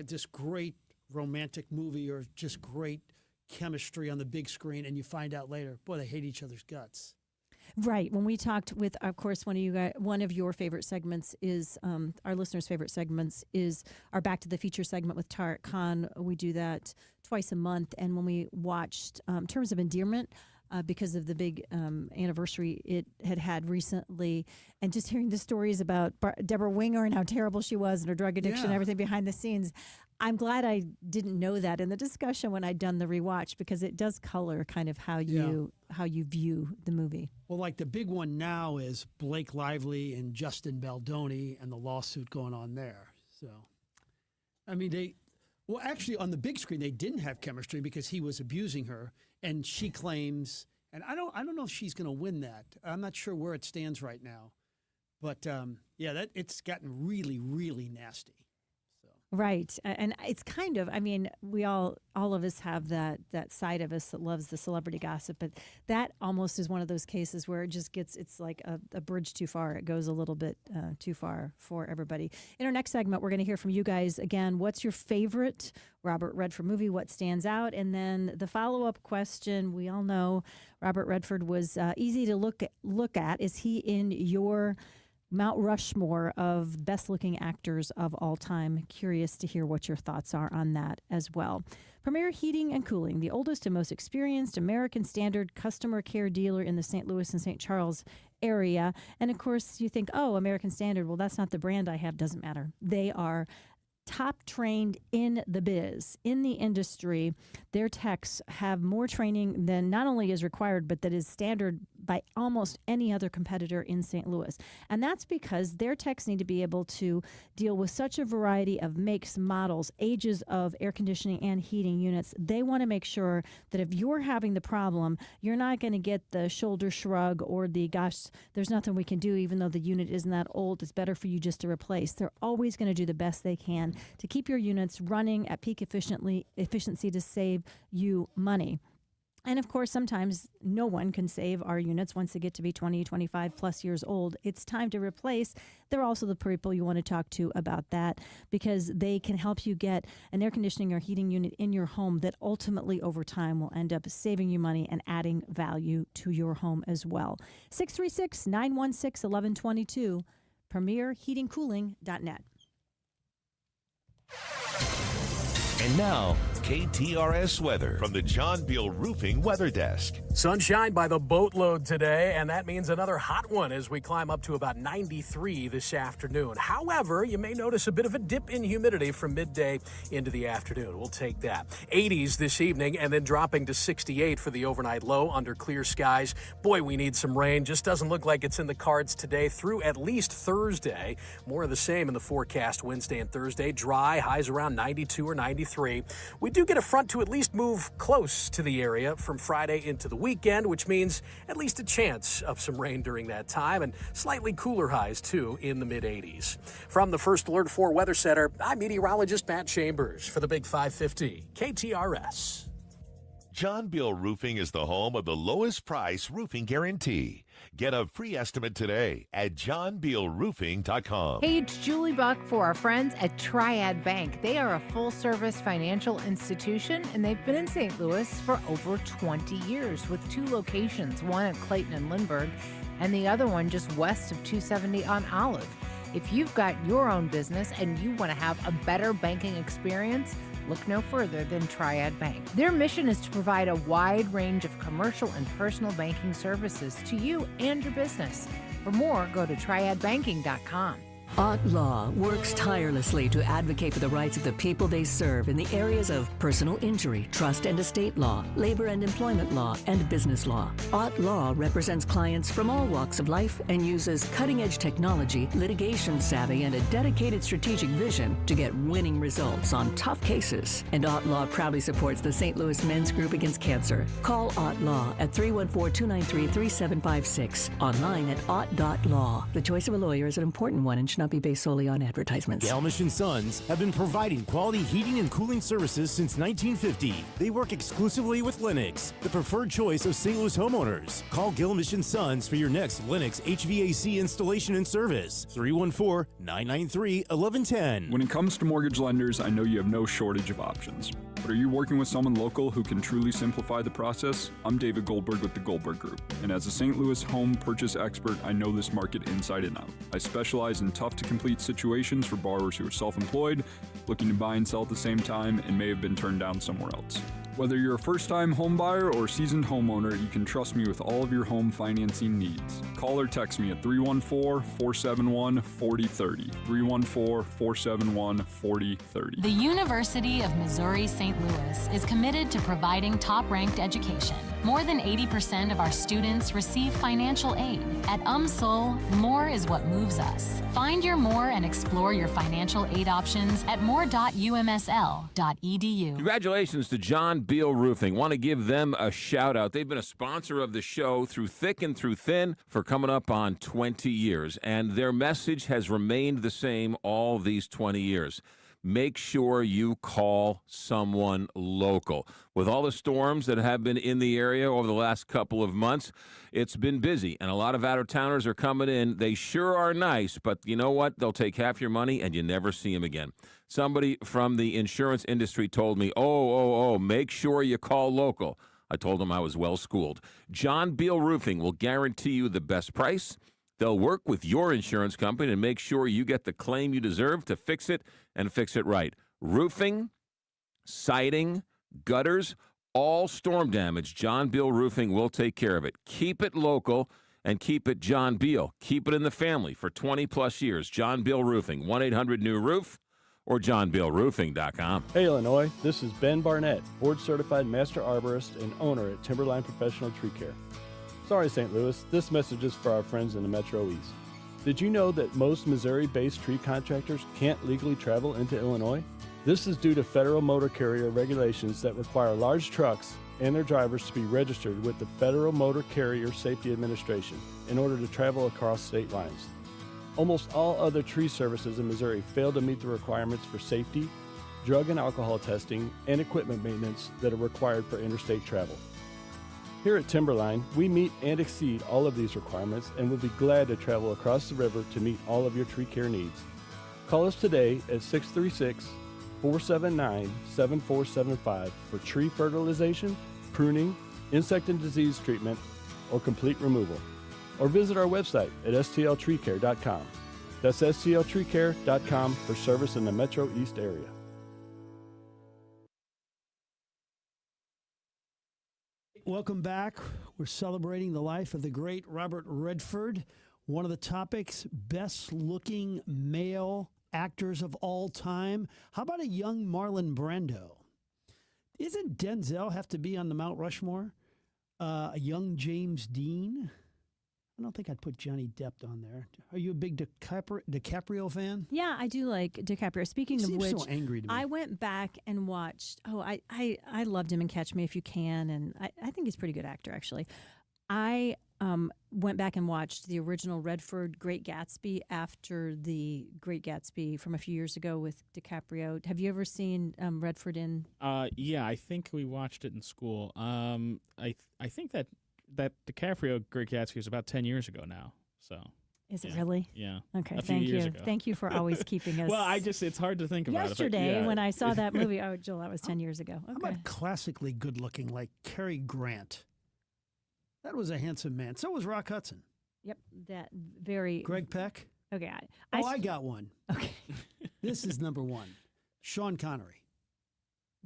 this great romantic movie or just great chemistry on the big screen, and you find out later, boy, they hate each other's guts. Right. When we talked with, of course, one of your favorite segments is, our listeners' favorite segments is our Back to the Future segment with Tariq Khan. We do that twice a month. And when we watched Terms of Endearment, because of the big anniversary it had recently, and just hearing the stories about Deborah Winger and how terrible she was and her drug addiction and everything behind the scenes, I'm glad I didn't know that in the discussion when I'd done the rewatch, because it does color kind of how you view the movie. Well, like the big one now is Blake Lively and Justin Baldoni and the lawsuit going on there. So, I mean, actually on the big screen they didn't have chemistry because he was abusing her, and she claims, and I don't know if she's going to win that. I'm not sure where it stands right now, but it's gotten really, really nasty. Right. And it's kind of, I mean, we all of us have that side of us that loves the celebrity gossip, but that almost is one of those cases where it just it's like a bridge too far. It goes a little bit too far for everybody. In our next segment, we're going to hear from you guys again. What's your favorite Robert Redford movie? What stands out? And then the follow-up question, we all know Robert Redford was easy to look at. Is he in your Mount Rushmore of best-looking actors of all time? Curious to hear what your thoughts are on that as well. Premier Heating and Cooling, the oldest and most experienced American Standard customer care dealer in the St. Louis and St. Charles area. And, of course, you think, oh, American Standard, well, that's not the brand I have. Doesn't matter. They are top trained in the biz, in the industry. Their techs have more training than not only is required, but that is standard by almost any other competitor in St. Louis. And that's because their techs need to be able to deal with such a variety of makes, models, ages of air conditioning and heating units. They want to make sure that if you're having the problem, you're not going to get the shoulder shrug or the, gosh, there's nothing we can do even though the unit isn't that old. It's better for you just to replace. They're always going to do the best they can to keep your units running at peak efficiency to save you money. And of course, sometimes no one can save our units once they get to be 20, 25 plus years old. It's time to replace. They're also the people you want to talk to about that because they can help you get an air conditioning or heating unit in your home that ultimately over time will end up saving you money and adding value to your home as well. 636-916-1122, premierheatingcooling.net. And now, KTRS weather from the John Beal Roofing Weather Desk. Sunshine by the boatload today, and that means another hot one as we climb up to about 93 this afternoon. However, you may notice a bit of a dip in humidity from midday into the afternoon. We'll take that. 80s this evening, and then dropping to 68 for the overnight low under clear skies. Boy, we need some rain. Just doesn't look like it's in the cards today through at least Thursday. More of the same in the forecast Wednesday and Thursday. Dry, highs around 92 or 93. We do get a front to at least move close to the area from Friday into the weekend, which means at least a chance of some rain during that time, and slightly cooler highs, too, in the mid-80s. From the First Alert 4 Weather Center, I'm meteorologist Matt Chambers for the Big 550, KTRS. John Beal Roofing is the home of the lowest price roofing guarantee. Get a free estimate today at johnbealroofing.com. Hey, it's Julie Buck for our friends at Triad Bank. They are a full-service financial institution, and they've been in St. Louis for over 20 years with 2 locations, one at Clayton and Lindbergh, and the other one just west of 270 on Olive. If you've got your own business and you want to have a better banking experience, look no further than Triad Bank. Their mission is to provide a wide range of commercial and personal banking services to you and your business. For more, go to triadbanking.com. Ott Law works tirelessly to advocate for the rights of the people they serve in the areas of personal injury, trust and estate law, labor and employment law, and business law. Ott Law represents clients from all walks of life and uses cutting-edge technology, litigation savvy, and a dedicated strategic vision to get winning results on tough cases. And Ott Law proudly supports the St. Louis Men's Group Against Cancer. Call Ott Law at 314-293-3756. Online at ott.law. The choice of a lawyer is an important one and should not be based solely on advertisements. Gelmish & Sons have been providing quality heating and cooling services since 1950. They work exclusively with Lennox, the preferred choice of St. Louis homeowners. Call Gelmish & Sons for your next Lennox HVAC installation and service. 314-993-1110. When it comes to mortgage lenders, I know you have no shortage of options. But are you working with someone local who can truly simplify the process? I'm David Goldberg with the Goldberg Group. And as a St. Louis home purchase expert, I know this market inside and out. I specialize in tough-to-complete situations for borrowers who are self-employed, looking to buy and sell at the same time, and may have been turned down somewhere else. Whether you're a first-time home buyer or seasoned homeowner, you can trust me with all of your home financing needs. Call or text me at 314-471-4030. 314-471-4030. The University of Missouri St. Louis is committed to providing top-ranked education. More than 80% of our students receive financial aid. At UMSL, more is what moves us. Find your more and explore your financial aid options at more.umsl.edu. Congratulations to John Beal Roofing. Want to give them a shout out. They've been a sponsor of the show through thick and through thin for coming up on 20 years. And their message has remained the same all these 20 years. Make sure you call someone local. With all the storms that have been in the area over the last couple of months, it's been busy, and a lot of out-of-towners are coming in. They sure are nice, but you know what? They'll take half your money, and you never see them again. Somebody from the insurance industry told me, make sure you call local. I told them I was well-schooled. John Beal Roofing will guarantee you the best price. They'll work with your insurance company to make sure you get the claim you deserve to fix it and fix it right. Roofing, siding, gutters, all storm damage, John Beal Roofing will take care of it. Keep it local and keep it John Beal. Keep it in the family for 20-plus years. John Beal Roofing, 1-800-NEW-ROOF or johnbealroofing.com. Hey, Illinois, this is Ben Barnett, board-certified master arborist and owner at Timberline Professional Tree Care. Sorry, St. Louis, this message is for our friends in the Metro East. Did you know that most Missouri-based tree contractors can't legally travel into Illinois? This is due to federal motor carrier regulations that require large trucks and their drivers to be registered with the Federal Motor Carrier Safety Administration in order to travel across state lines. Almost all other tree services in Missouri fail to meet the requirements for safety, drug and alcohol testing, and equipment maintenance that are required for interstate travel. Here at Timberline, we meet and exceed all of these requirements and will be glad to travel across the river to meet all of your tree care needs. Call us today at 636-479-7475 for tree fertilization, pruning, insect and disease treatment, or complete removal. Or visit our website at stltreecare.com. That's stltreecare.com for service in the Metro East area. Welcome back. We're celebrating the life of the great Robert Redford. One of the topics, best-looking male actors of all time. How about a young Marlon Brando? Isn't Denzel have to be on the Mount Rushmore? A young James Dean? I don't think I'd put Johnny Depp on there. Are you a big DiCaprio fan? Yeah, I do like DiCaprio. Speaking He of seems which, so angry to me. I went back and watched. I loved him in Catch Me If You Can, and I think he's a pretty good actor, actually. I went back and watched the original Redford Great Gatsby after the Great Gatsby from a few years ago with DiCaprio. Have you ever seen Redford in? Yeah, I think we watched it in school. I think that DiCaprio Great Gatsby was about 10 years ago now. So Is it really? Yeah. Okay, a few thank years you. ago. Thank you for always keeping us. Well, it's hard to think about. Yesterday, when I saw that movie, oh, Joel, that was 10 years ago. How Okay. about classically good-looking like Cary Grant? That was a handsome man. So was Rock Hudson. Yep, that very. Greg Peck? Okay. I got one. Okay. This is number one. Sean Connery.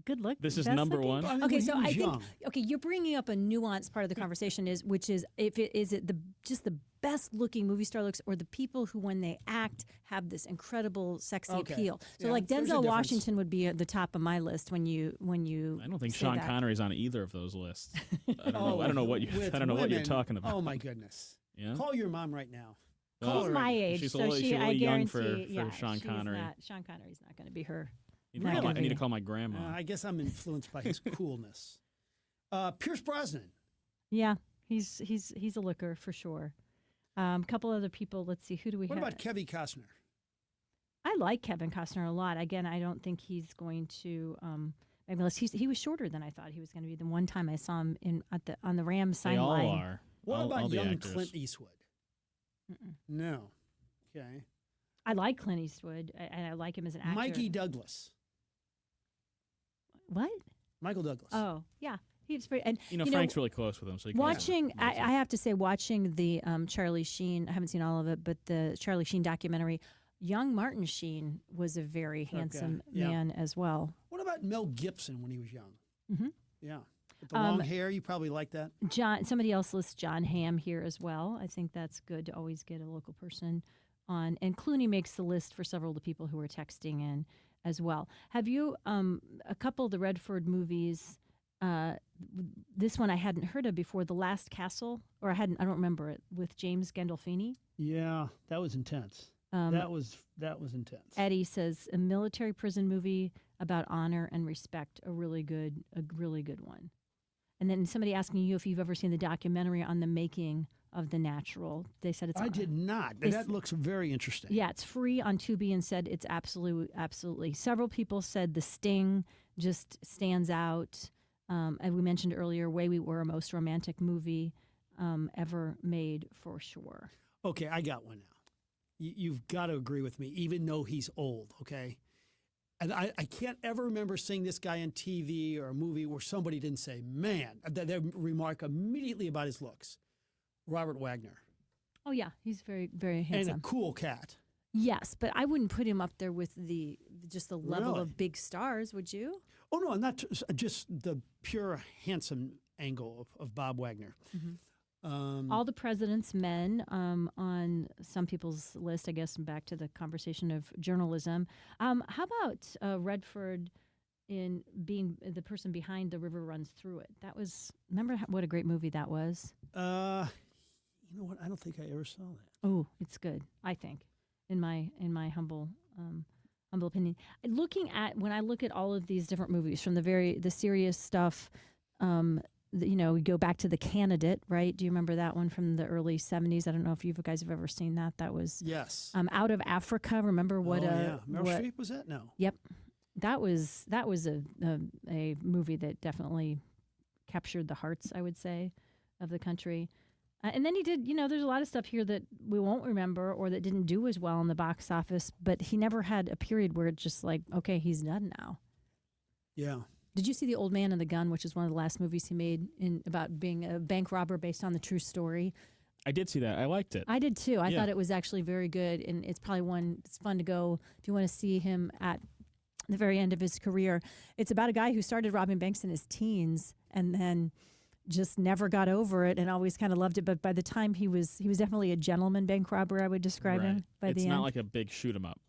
Good look. This is best number looking? one? I mean, Okay, when so he was I think young. you're bringing up a nuanced part of the conversation is the best looking movie star looks, or the people who when they act have this incredible sexy Okay. appeal. So Yeah, like there's a Denzel difference. Washington would be at the top of my list when you I don't think say Sean that. Connery's on either of those lists. I don't know what you. with I don't know what you're women, talking about. Oh my goodness! Yeah? Call your mom right now. Well, Call She's her my right now. age, She's a so little- she she's a I little young guarantee, for yeah, Sean she's Connery. Sean Connery's not going to be her. You Not need gonna I need be. to call my grandma. I guess I'm influenced by his coolness. Pierce Brosnan. Yeah, he's a looker for sure. Couple other people. Let's see, who do we What have? about Kevin Costner? I like Kevin Costner a lot. Again, I don't think he's going to. He was shorter than I thought he was going to be. The one time I saw him on the Rams They all sideline. are. What all about the young actors. Clint Eastwood? No. Okay. I like Clint Eastwood, and I like him as an actor. Mikey Douglas. What? Michael Douglas. Oh, yeah. He's pretty. And Frank's really close with him. So you can watching, I have to say, watching the Charlie Sheen. I haven't seen all of it, but the Charlie Sheen documentary. Young Martin Sheen was a very handsome yeah. man as well. What about Mel Gibson when he was young? Mm-hmm. Yeah. With the long hair, you probably like that. Somebody else lists John Hamm here as well. I think that's good to always get a local person on. And Clooney makes the list for several of the people who are texting in as well. Have you, a couple of the Redford movies, this one I hadn't heard of before, The Last Castle, or I don't remember it, with James Gandolfini? Yeah, that was intense. That was intense. Eddie says, a military prison movie about honor and respect, a really good one. And then somebody asking you if you've ever seen the documentary on the making of The Natural. They said it's. I did not. That looks very interesting. Yeah, it's free on Tubi and said it's absolutely. Several people said The Sting just stands out. And we mentioned earlier, Way We Were, most romantic movie ever made for sure. Okay, I got one now. You've got to agree with me, even though he's old, okay? And I can't ever remember seeing this guy on TV or a movie where somebody didn't say, man, they remark immediately about his looks. Robert Wagner. Oh, yeah, he's very, very handsome. And a cool cat. Yes, but I wouldn't put him up there with the level Really? of big stars, would you? Oh, no, I'm not just the pure handsome angle of Bob Wagner. Mm-hmm. All the President's Men on some people's list, I guess, and back to the conversation of journalism. How about Redford in being the person behind The River Runs Through It. That was, remember what a great movie that was? You know what? I don't think I ever saw that. Oh, it's good, I think, in my humble opinion. When I look at all of these different movies, from the serious stuff, we go back to The Candidate, right? Do you remember that one from the early 70s? I don't know if you guys have ever seen that. That was yes. Out of Africa. Remember what? Yeah, Meryl Streep was that? No. Yep, that was a movie that definitely captured the hearts, I would say, of the country. And then he did, there's a lot of stuff here that we won't remember or that didn't do as well in the box office, but he never had a period where it's just like, okay, he's done now. Yeah. Did you see The Old Man and the Gun, which is one of the last movies he made about being a bank robber based on the true story? I did see that. I liked it. I did too. I thought it was actually very good, and it's probably it's fun to go if you want to see him at the very end of his career. It's about a guy who started robbing banks in his teens and then just never got over it and always kind of loved it. But by the time he was definitely a gentleman bank robber, I would describe him by the end. It's not like a big shoot 'em up,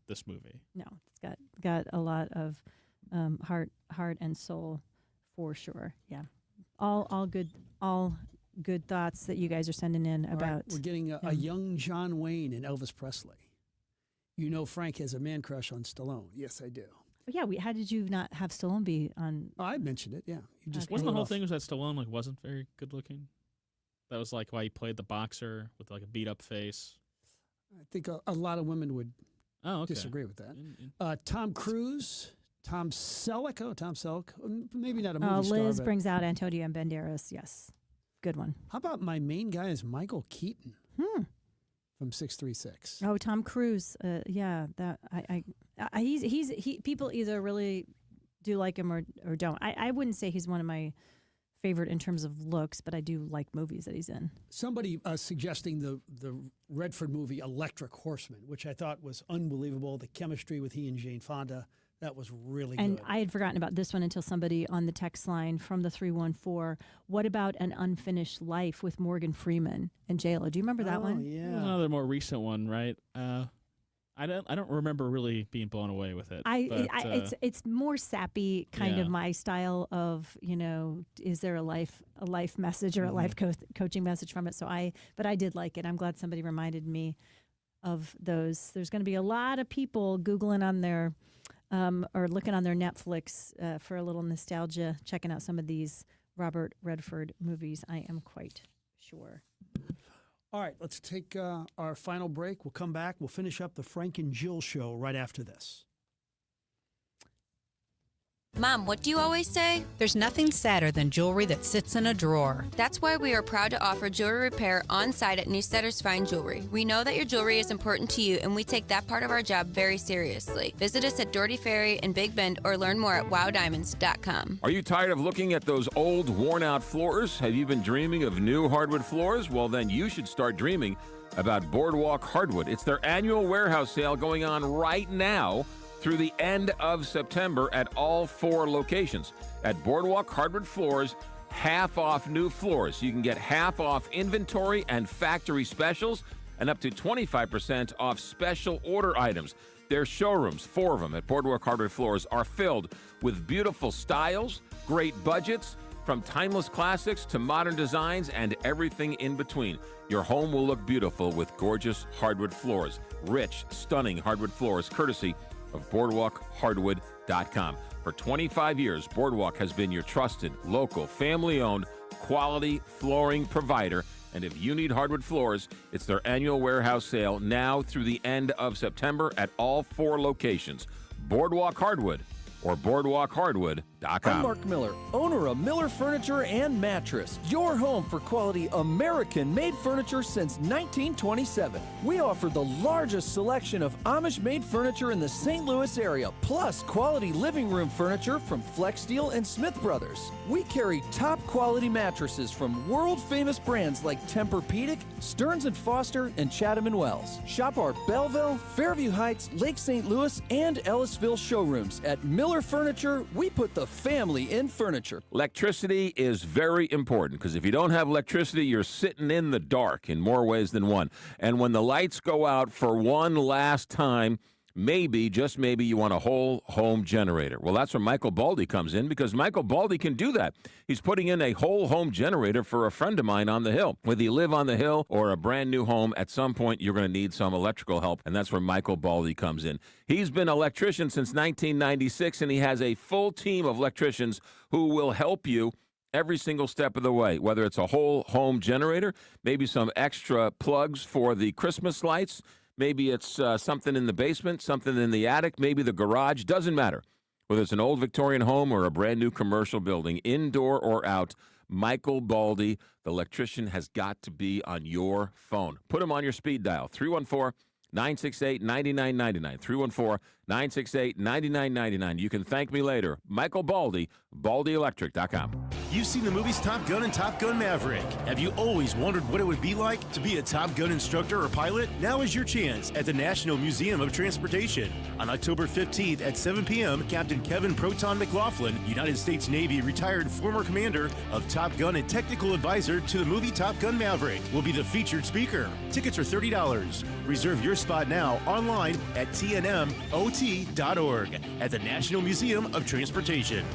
this movie. No, it's got a lot of heart and soul for sure. Yeah. All good thoughts that you guys are sending in about. Right, we're getting a young John Wayne and Elvis Presley. You know Frank has a man crush on Stallone. Yes, I do. Yeah, how did you not have Stallone be on? Oh, I mentioned it. Yeah, you just wasn't the whole thing was that Stallone wasn't very good looking. That was like why he played the boxer with like a beat up face. I think a lot of women would disagree with that. Tom Cruise, Tom Selleck. Oh, Tom Selleck. Maybe not a movie star. Liz brings out Antonio Banderas. Yes, good one. How about my main guy is Michael Keaton from 636? Oh, Tom Cruise. Yeah, that people either really do like him or don't. I wouldn't say he's one of my favorite in terms of looks, but I do like movies that he's in. Somebody suggesting the Redford movie Electric Horseman, which I thought was unbelievable. The chemistry with he and Jane Fonda, that was really good. And I had forgotten about this one until somebody on the text line from the 314. What about An Unfinished Life with Morgan Freeman and J-Lo? Do you remember that one? Yeah, another more recent one, right? I don't remember really being blown away with it. It's more sappy, kind of my style of, is there a life message or a life coaching message from it? But I did like it. I'm glad somebody reminded me of those. There's going to be a lot of people Googling on their or looking on their Netflix for a little nostalgia, checking out some of these Robert Redford movies, I am quite sure. All right, let's take our final break. We'll come back. We'll finish up the Frank and Jill show right after this. Mom, what do you always say? There's nothing sadder than jewelry that sits in a drawer. That's why we are proud to offer jewelry repair on site at Newstetter's Fine Jewelry. We know that your jewelry is important to you, and we take that part of our job very seriously. Visit us at Doherty Ferry in Big Bend or learn more at wowdiamonds.com. Are you tired of looking at those old, worn-out floors? Have you been dreaming of new hardwood floors? Well, then you should start dreaming about Boardwalk Hardwood. It's their annual warehouse sale going on right now through the end of September at all 4 locations. At Boardwalk Hardwood Floors, half off new floors. You can get half off inventory and factory specials and up to 25% off special order items. Their showrooms, 4 of them at Boardwalk Hardwood Floors, are filled with beautiful styles, great budgets, from timeless classics to modern designs and everything in between. Your home will look beautiful with gorgeous hardwood floors. Rich, stunning hardwood floors, courtesy of BoardwalkHardwood.com. For 25 years, Boardwalk has been your trusted, local, family-owned, quality flooring provider. And if you need hardwood floors, it's their annual warehouse sale now through the end of September at all 4 locations. Boardwalk Hardwood or BoardwalkHardwood.com. I'm Mark Miller, owner of Miller Furniture and Mattress, your home for quality American-made furniture since 1927. We offer the largest selection of Amish-made furniture in the St. Louis area, plus quality living room furniture from Flex Steel and Smith Brothers. We carry top-quality mattresses from world-famous brands like Tempur-Pedic, Stearns & Foster, and Chatham & Wells. Shop our Belleville, Fairview Heights, Lake St. Louis, and Ellisville showrooms. At Miller Furniture, we put the family in furniture. Electricity is very important because if you don't have electricity, you're sitting in the dark in more ways than one. And when the lights go out for one last time, maybe, just maybe, you want a whole home generator. Well, that's where Michael Baldy comes in, because Michael Baldy can do that. He's putting in a whole home generator for a friend of mine on the hill. Whether you live on the hill or a brand new home, at some point you're going to need some electrical help, and that's where Michael Baldy comes in. He's been an electrician since 1996, and he has a full team of electricians who will help you every single step of the way, whether it's a whole home generator, maybe some extra plugs for the Christmas lights, maybe it's something in the basement, something in the attic, maybe the garage, doesn't matter. Whether it's an old Victorian home or a brand new commercial building, indoor or out, Michael Baldy, the electrician, has got to be on your phone. Put him on your speed dial, 314-968-9999, 314-968-9999. You can thank me later. Michael Baldy, BaldyElectric.com. You've seen the movies Top Gun and Top Gun Maverick. Have you always wondered what it would be like to be a Top Gun instructor or pilot? Now is your chance at the National Museum of Transportation. On October 15th at 7 p.m., Captain Kevin Proton McLaughlin, United States Navy retired former commander of Top Gun and technical advisor to the movie Top Gun Maverick, will be the featured speaker. Tickets are $30. Reserve your spot now online at tnmot.org at the National Museum of Transportation.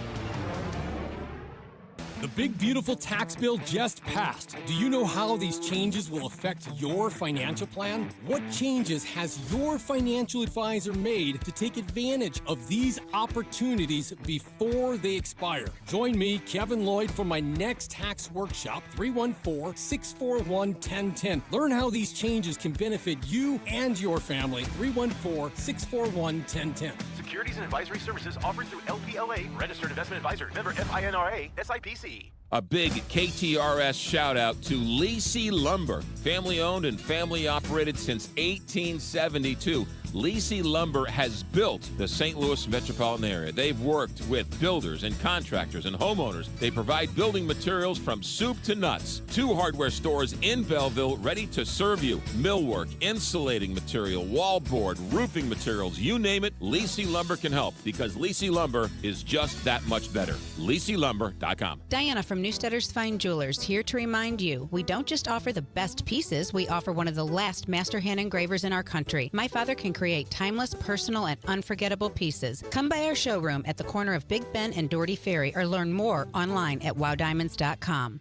The big, beautiful tax bill just passed. Do you know how these changes will affect your financial plan? What changes has your financial advisor made to take advantage of these opportunities before they expire? Join me, Kevin Lloyd, for my next tax workshop, 314-641-1010. Learn how these changes can benefit you and your family. 314-641-1010. Securities and advisory services offered through LPLA, registered investment advisor, member FINRA, SIPC. A big KTRS shout out to Lacey Lumber, family owned and family operated since 1872. Lacey Lumber has built the St. Louis metropolitan area. They've worked with builders and contractors and homeowners. They provide building materials from soup to nuts. 2 hardware stores in Belleville ready to serve you. Millwork, insulating material, wallboard, roofing materials, you name it, Lacey Lumber can help, because Lacey Lumber is just that much better. LaceyLumber.com. Diana from Newsteaders Fine Jewelers here to remind you, we don't just offer the best pieces, we offer one of the last master hand engravers in our country. My father can create timeless, personal, and unforgettable pieces. Come by our showroom at the corner of Big Ben and Doherty Ferry, or learn more online at wowdiamonds.com.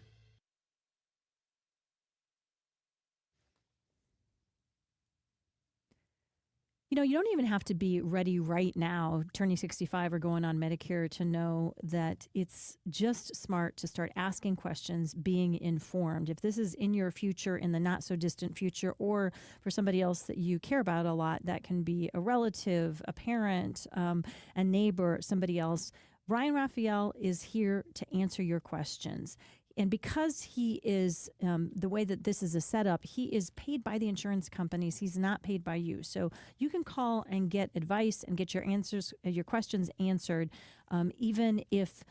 You know, you don't even have to be ready right now, turning 65 or going on Medicare, to know that it's just smart to start asking questions, being informed. If this is in your future, in the not so distant future, or for somebody else that you care about a lot, that can be a relative, a parent, a neighbor, somebody else, Ryan Raphael is here to answer your questions. And because he is, the way that this is a setup, he is paid by the insurance companies. He's not paid by you. So you can call and get advice and get your answers, your questions answered, even if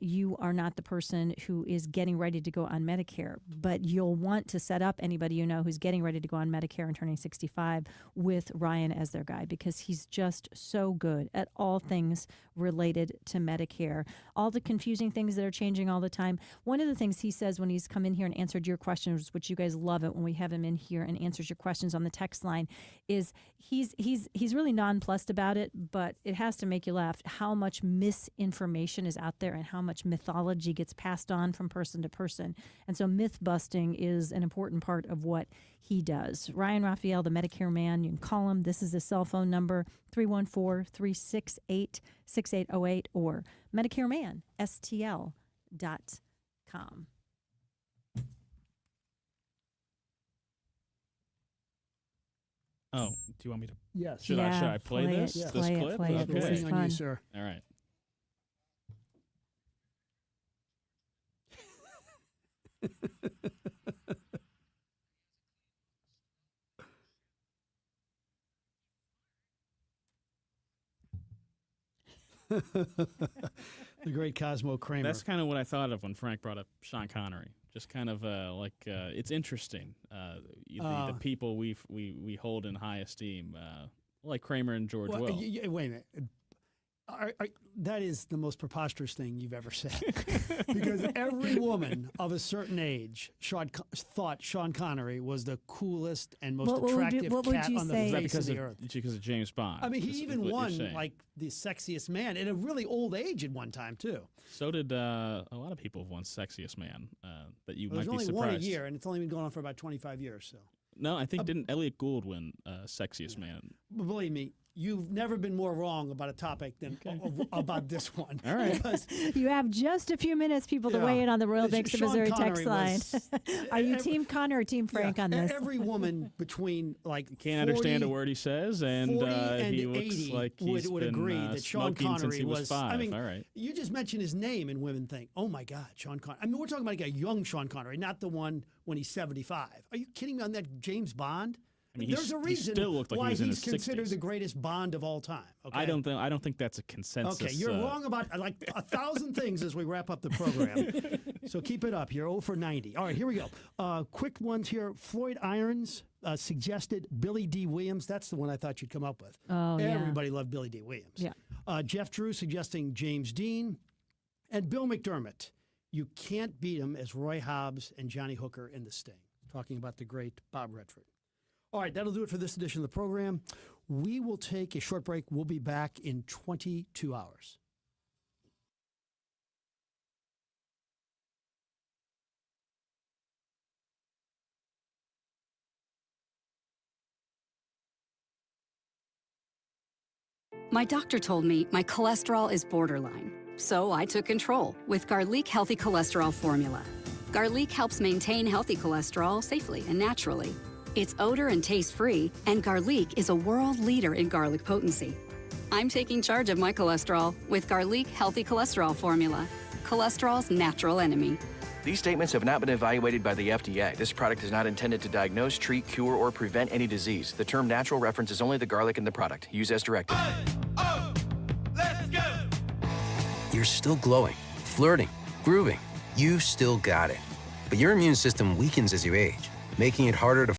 you are not the person who is getting ready to go on Medicare. But you'll want to set up anybody you know who's getting ready to go on Medicare and turning 65 with Ryan as their guy, because he's just so good at all things related to Medicare. All the confusing things that are changing all the time. One of the things he says when he's come in here and answered your questions, which you guys love it when we have him in here and answers your questions on the text line, is he's really nonplussed about it, but it has to make you laugh how much misinformation is out there and how much mythology gets passed on from person to person. And so myth busting is an important part of what he does. Ryan Raphael, the Medicare man, you can call him. This is his cell phone number, 314-368-6808, or MedicareManSTL.com. Oh, do you want me to? Yes. Should I play this? Yes. This clip? Play it. Okay. This is On fun. you, sir. All right. The great Cosmo Kramer. That's kind of what I thought of when Frank brought up Sean Connery. Just kind of it's interesting. The people we hold in high esteem, like Kramer and George Will. Wait a minute. That is the most preposterous thing you've ever said. Because every woman of a certain age thought Sean Connery was the coolest and most attractive cat on the face of the earth. Because of James Bond. I mean, he even won like the sexiest man at a really old age at one time too. So did a lot of people have won sexiest man. That you might be surprised. There's only one a year, and it's only been going on for about 25 years. So. No, I think didn't Elliot Gould win sexiest man? Believe me. You've never been more wrong about a topic than about this one. All right. You have just a few minutes, people, to weigh in on the Royal Banks of Missouri text line. Are you Team Connor or Team Frank on this? Every woman between can't understand a word he says, and he looks like he's would been agree that Sean smoking since Connery he was 5. I mean, all right. You just mentioned his name, and women think, "Oh my God, Sean Connery." I mean, we're talking about like a young Sean Connery, not the one when he's 75. Are you kidding me on that James Bond? I mean, there's a reason still looked like why he was in he's his considered 60s. the greatest Bond of all time. Okay? I don't think that's a consensus. Okay, you're wrong about like 1,000 things as we wrap up the program. So keep it up. You're 0 for 90. All right, here we go. Quick ones here. Floyd Irons suggested Billy D. Williams. That's the one I thought you'd come up with. Oh, yeah. Everybody loved Billy D. Williams. Yeah. Jeff Drew suggesting James Dean. And Bill McDermott. You can't beat him as Roy Hobbs and Johnny Hooker in The Sting. Talking about the great Bob Redford. All right, that'll do it for this edition of the program. We will take a short break. We'll be back in 22 hours. My doctor told me my cholesterol is borderline, so I took control with Garlic Healthy Cholesterol Formula. Garlic helps maintain healthy cholesterol safely and naturally. It's odor and taste-free, and Garlic is a world leader in garlic potency. I'm taking charge of my cholesterol with Garlic Healthy Cholesterol Formula, cholesterol's natural enemy. These statements have not been evaluated by the FDA. This product is not intended to diagnose, treat, cure, or prevent any disease. The term natural references only the garlic in the product. Use as directed. Let's go! You're still glowing, flirting, grooving. You've still got it. But your immune system weakens as you age, making it harder to